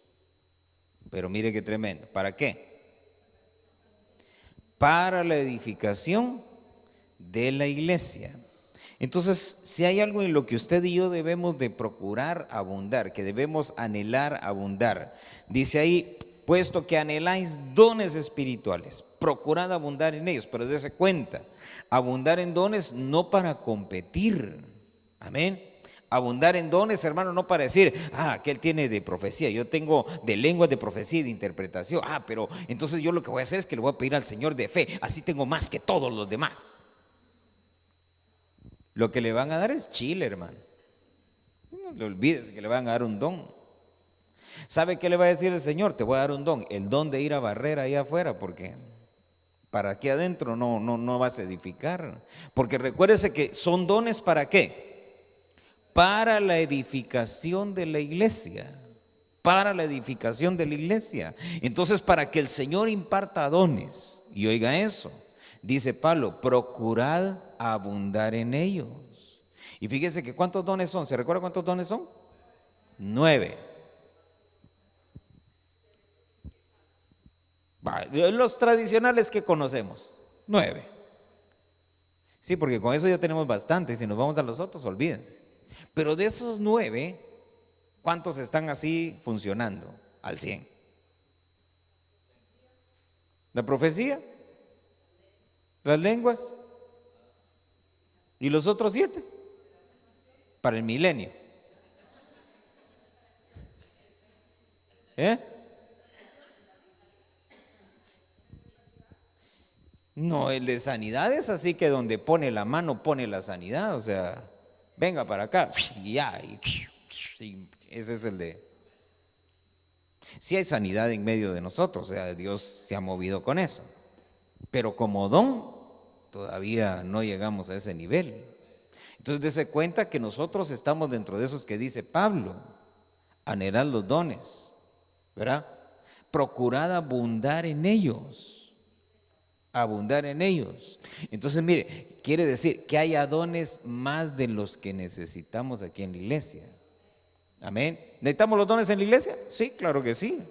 Pero mire qué tremendo, ¿para qué? Para la edificación de la iglesia. Entonces, si hay algo en lo que usted y yo debemos de procurar abundar, que debemos anhelar abundar, dice ahí, puesto que anheláis dones espirituales, procurad abundar en ellos, pero dése cuenta, abundar en dones no para competir, amén. Abundar en dones, hermano, no para decir, que él tiene de profecía, yo tengo de lenguas de profecía y de interpretación, pero entonces yo lo que voy a hacer es que le voy a pedir al Señor de fe, así tengo más que todos los demás. Lo que le van a dar es chile, hermano. No le olvides que le van a dar un don. ¿Sabe qué le va a decir el Señor? Te voy a dar un don, el don de ir a barrer allá afuera, porque para aquí adentro no vas a edificar. Porque recuérdese que son dones ¿para qué? Para la edificación de la iglesia, para la edificación de la iglesia. Entonces, para que el Señor imparta dones, y oiga eso, dice Pablo, procurad abundar en ellos. Y fíjese que ¿cuántos dones son? ¿Se recuerda cuántos dones son? 9. Los tradicionales que conocemos, 9. Sí, porque con eso ya tenemos bastante. Si nos vamos a los otros, olvídense. Pero de esos 9, ¿cuántos están así funcionando al 100? La profecía, las lenguas y los otros 7 para el milenio. No, el de sanidad es así que donde pone la mano pone la sanidad, o sea, venga para acá y ya, y ese es el de... Sí hay sanidad en medio de nosotros, o sea, Dios se ha movido con eso, pero como don todavía no llegamos a ese nivel. Entonces dése cuenta que nosotros estamos dentro de esos que dice Pablo, anhelad los dones, ¿verdad? Procurad abundar en ellos. Abundar en ellos. Entonces, mire, quiere decir que haya dones más de los que necesitamos aquí en la iglesia. Amén. ¿Necesitamos los dones en la iglesia? Sí, claro que sí.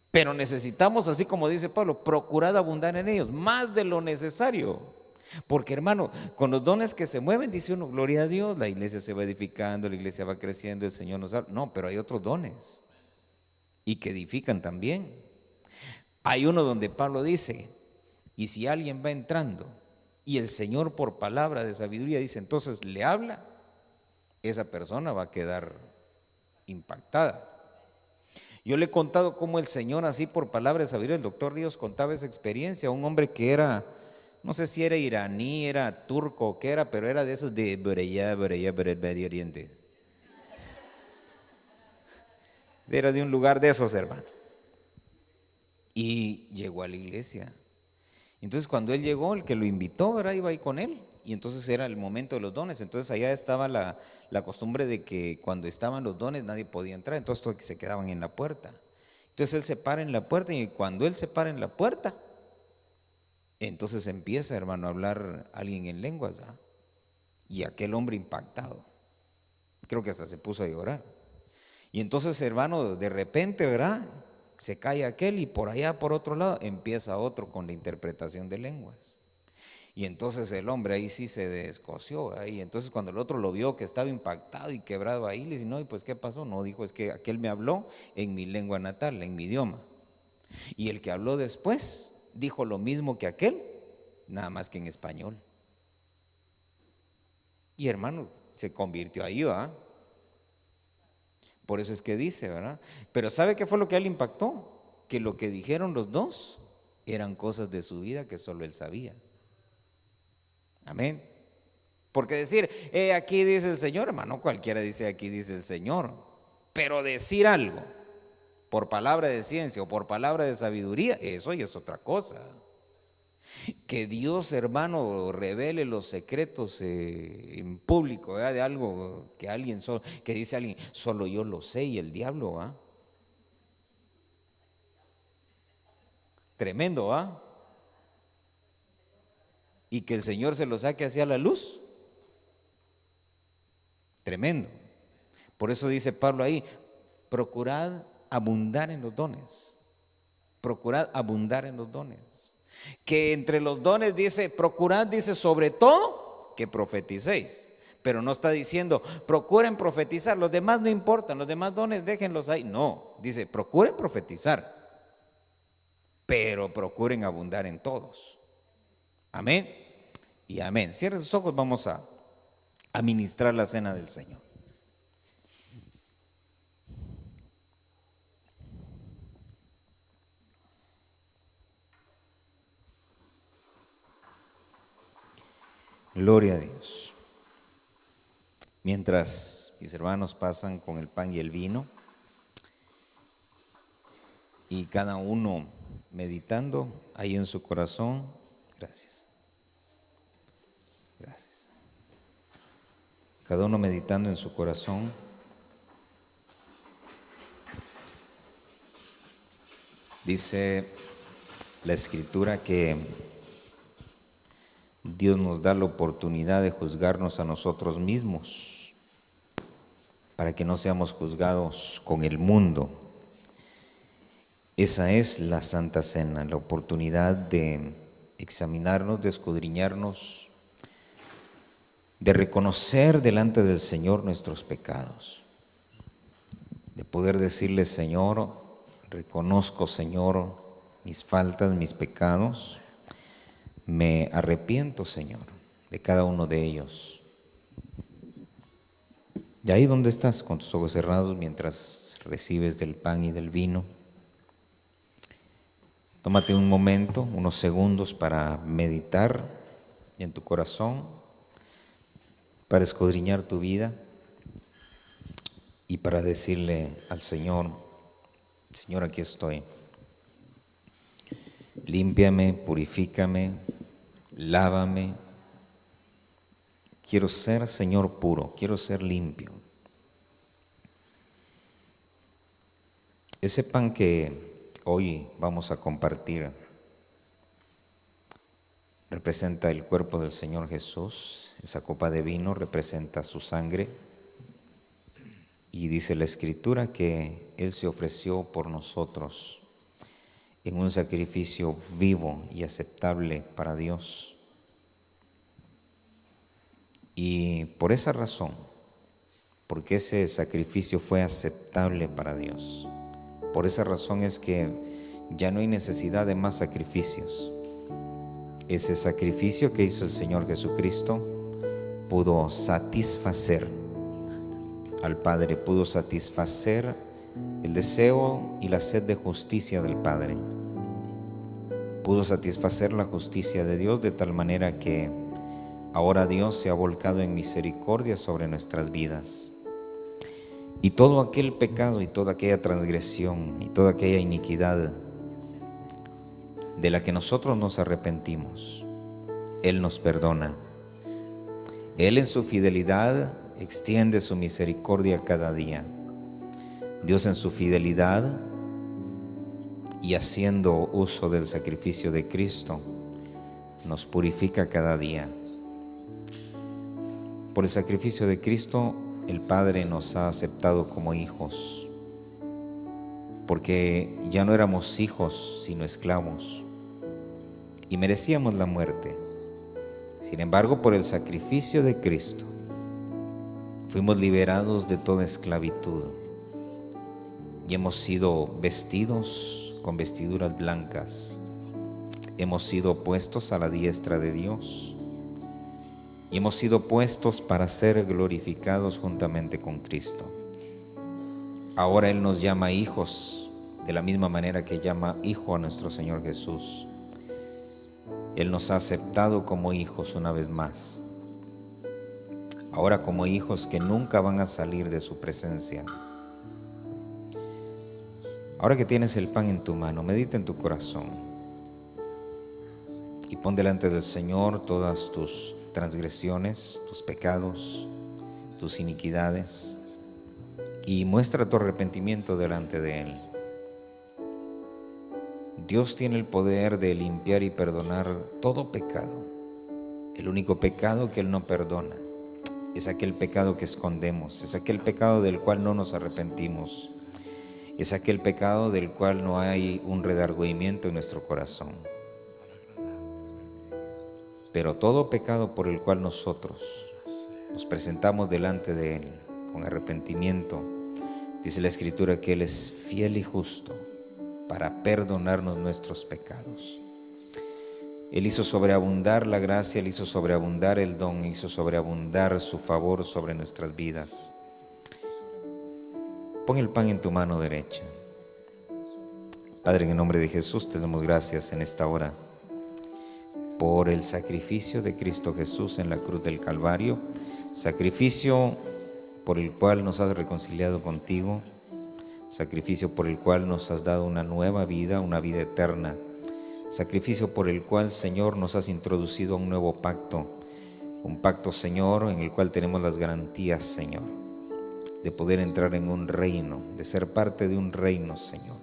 Pero necesitamos, así como dice Pablo, procurar abundar en ellos, más de lo necesario. Porque, hermano, con los dones que se mueven, dice uno, gloria a Dios, la iglesia se va edificando, la iglesia va creciendo, el Señor nos da. No, pero hay otros dones y que edifican también. Hay uno donde Pablo dice, y si alguien va entrando y el Señor por palabra de sabiduría dice, entonces le habla, esa persona va a quedar impactada. Yo le he contado cómo el Señor así por palabra de sabiduría, el doctor Ríos contaba esa experiencia, un hombre que era, no sé si era iraní, era turco o qué era, pero era de esos de Bereya, Medio Oriente. Era de un lugar de esos, hermano. Y llegó a la iglesia. Entonces cuando él llegó, el que lo invitó, ¿verdad? Iba ahí con él, y entonces era el momento de los dones. Entonces allá estaba la costumbre de que cuando estaban los dones nadie podía entrar, entonces todos se quedaban en la puerta. Entonces él se para en la puerta, y cuando él se para en la puerta, entonces empieza, hermano, a hablar alguien en lenguas, ¿verdad? Y aquel hombre impactado, creo que hasta se puso a llorar. Y entonces, hermano, de repente, ¿verdad?, se cae aquel y por allá, por otro lado, empieza otro con la interpretación de lenguas. Y entonces el hombre ahí sí se descoció. Y entonces cuando el otro lo vio que estaba impactado y quebrado ahí, le dice, no, ¿y pues qué pasó? No, dijo, es que aquel me habló en mi lengua natal, en mi idioma. Y el que habló después dijo lo mismo que aquel, nada más que en español. Y hermano, se convirtió ahí, ¿verdad? Por eso es que dice, ¿verdad? Pero ¿sabe qué fue lo que a él impactó? Que lo que dijeron los dos eran cosas de su vida que solo él sabía. Amén. Porque decir, aquí dice el Señor, hermano, cualquiera dice aquí dice el Señor. Pero decir algo por palabra de ciencia o por palabra de sabiduría, eso ya es otra cosa. Que Dios, hermano, revele los secretos en público, ¿verdad? De algo que alguien solo, que dice alguien, solo yo lo sé, y el diablo, ¿va? Tremendo, ¿va? Y que el Señor se lo saque hacia la luz. Tremendo. Por eso dice Pablo ahí, procurad abundar en los dones. Procurad abundar en los dones. Que entre los dones dice, procurad, dice, sobre todo que profeticéis, pero no está diciendo procuren profetizar, los demás no importan, los demás dones déjenlos ahí. No, dice procuren profetizar, pero procuren abundar en todos. Amén y amén. Cierren sus ojos, vamos a ministrar la cena del Señor. Gloria a Dios. Mientras mis hermanos pasan con el pan y el vino, y cada uno meditando ahí en su corazón, gracias. Gracias. Cada uno meditando en su corazón. Dice la Escritura que Dios nos da la oportunidad de juzgarnos a nosotros mismos para que no seamos juzgados con el mundo. Esa es la Santa Cena, la oportunidad de examinarnos, de escudriñarnos, de reconocer delante del Señor nuestros pecados, de poder decirle: Señor, reconozco, Señor, mis faltas, mis pecados, me arrepiento, Señor, de cada uno de ellos. Y ahí donde estás, con tus ojos cerrados, mientras recibes del pan y del vino, tómate un momento, unos segundos para meditar en tu corazón, para escudriñar tu vida y para decirle al Señor: Señor, aquí estoy. Límpiame, purifícame, lávame. Quiero ser, Señor, puro, quiero ser limpio. Ese pan que hoy vamos a compartir representa el cuerpo del Señor Jesús. Esa copa de vino representa su sangre. Y dice la Escritura que Él se ofreció por nosotros en un sacrificio vivo y aceptable para Dios. Y por esa razón, porque ese sacrificio fue aceptable para Dios, por esa razón es que ya no hay necesidad de más sacrificios. Ese sacrificio que hizo el Señor Jesucristo pudo satisfacer al Padre, pudo satisfacer el deseo y la sed de justicia del Padre, pudo satisfacer la justicia de Dios, de tal manera que ahora Dios se ha volcado en misericordia sobre nuestras vidas. Y todo aquel pecado y toda aquella transgresión y toda aquella iniquidad de la que nosotros nos arrepentimos, Él nos perdona. Él en su fidelidad extiende su misericordia cada día. Dios en su fidelidad y haciendo uso del sacrificio de Cristo nos purifica cada día. Por el sacrificio de Cristo, el Padre nos ha aceptado como hijos, porque ya no éramos hijos, sino esclavos, y merecíamos la muerte. Sin embargo, por el sacrificio de Cristo, fuimos liberados de toda esclavitud y hemos sido vestidos con vestiduras blancas. Hemos sido puestos a la diestra de Dios y hemos sido puestos para ser glorificados juntamente con Cristo. Ahora Él nos llama hijos, de la misma manera que llama hijo a nuestro Señor Jesús. Él nos ha aceptado como hijos una vez más. Ahora como hijos que nunca van a salir de su presencia. Ahora que tienes el pan en tu mano, medita en tu corazón y pon delante del Señor todas tus transgresiones, tus pecados, tus iniquidades, y muestra tu arrepentimiento delante de Él. Dios tiene el poder de limpiar y perdonar todo pecado. El único pecado que Él no perdona es aquel pecado que escondemos, es aquel pecado del cual no nos arrepentimos, es aquel pecado del cual no hay un redargüimiento en nuestro corazón. Pero todo pecado por el cual nosotros nos presentamos delante de Él con arrepentimiento, dice la Escritura que Él es fiel y justo para perdonarnos nuestros pecados. Él hizo sobreabundar la gracia, Él hizo sobreabundar el don, hizo sobreabundar su favor sobre nuestras vidas. Pon el pan en tu mano derecha. Padre, en el nombre de Jesús te damos gracias en esta hora por el sacrificio de Cristo Jesús en la cruz del Calvario, sacrificio por el cual nos has reconciliado contigo, sacrificio por el cual nos has dado una nueva vida, una vida eterna, sacrificio por el cual, Señor, nos has introducido a un nuevo pacto, un pacto, Señor, en el cual tenemos las garantías, Señor, de poder entrar en un reino, de ser parte de un reino, Señor,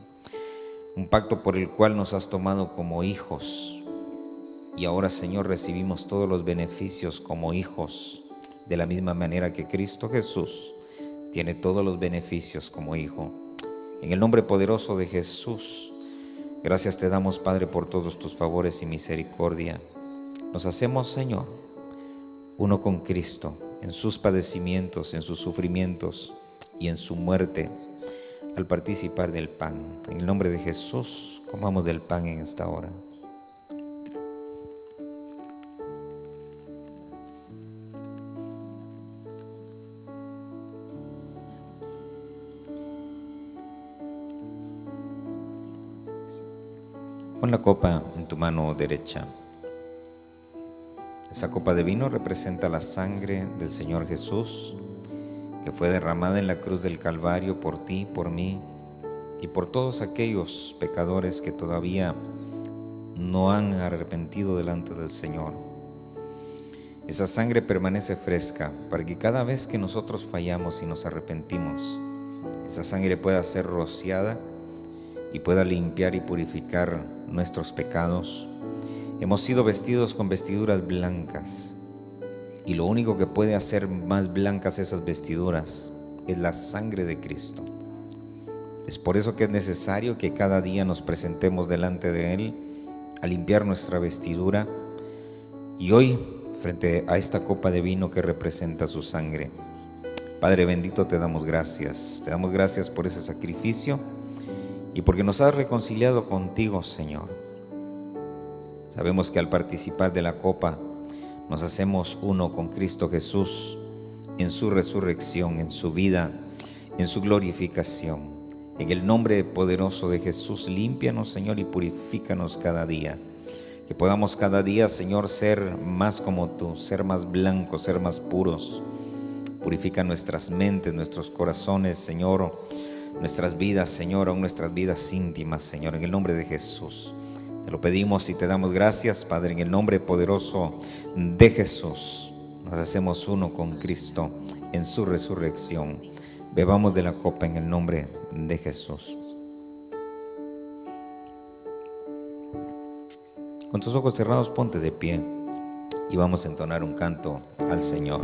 un pacto por el cual nos has tomado como hijos. Y ahora, Señor, recibimos todos los beneficios como hijos, de la misma manera que Cristo Jesús tiene todos los beneficios como hijo. En el nombre poderoso de Jesús, Gracias te damos, Padre, por todos tus favores y misericordia. Nos hacemos, Señor, uno con Cristo, en sus padecimientos, en sus sufrimientos y en su muerte, al participar del pan. En el nombre de Jesús, comamos del pan en esta hora. Pon la copa en tu mano derecha. Esa copa de vino representa la sangre del Señor Jesús, que fue derramada en la cruz del Calvario por ti, por mí y por todos aquellos pecadores que todavía no han arrepentido delante del Señor. Esa sangre permanece fresca para que cada vez que nosotros fallamos y nos arrepentimos, esa sangre pueda ser rociada y pueda limpiar y purificar nuestros pecados. Hemos sido vestidos con vestiduras blancas, y lo único que puede hacer más blancas esas vestiduras es la sangre de Cristo. Es por eso que es necesario que cada día nos presentemos delante de Él a limpiar nuestra vestidura, y hoy, frente a esta copa de vino que representa su sangre, Padre bendito, te damos gracias por ese sacrificio y porque nos has reconciliado contigo, Señor. Sabemos que al participar de la copa nos hacemos uno con Cristo Jesús en su resurrección, en su vida, en su glorificación. En el nombre poderoso de Jesús, límpianos, Señor, y purifícanos cada día. Que podamos cada día, Señor, ser más como tú, ser más blancos, ser más puros. Purifica nuestras mentes, nuestros corazones, Señor, nuestras vidas, Señor, aún nuestras vidas íntimas, Señor, en el nombre de Jesús. Te lo pedimos y te damos gracias, Padre, en el nombre poderoso de Jesús. Nos hacemos uno con Cristo en su resurrección. Bebamos de la copa en el nombre de Jesús. Con tus ojos cerrados, ponte de pie y vamos a entonar un canto al Señor.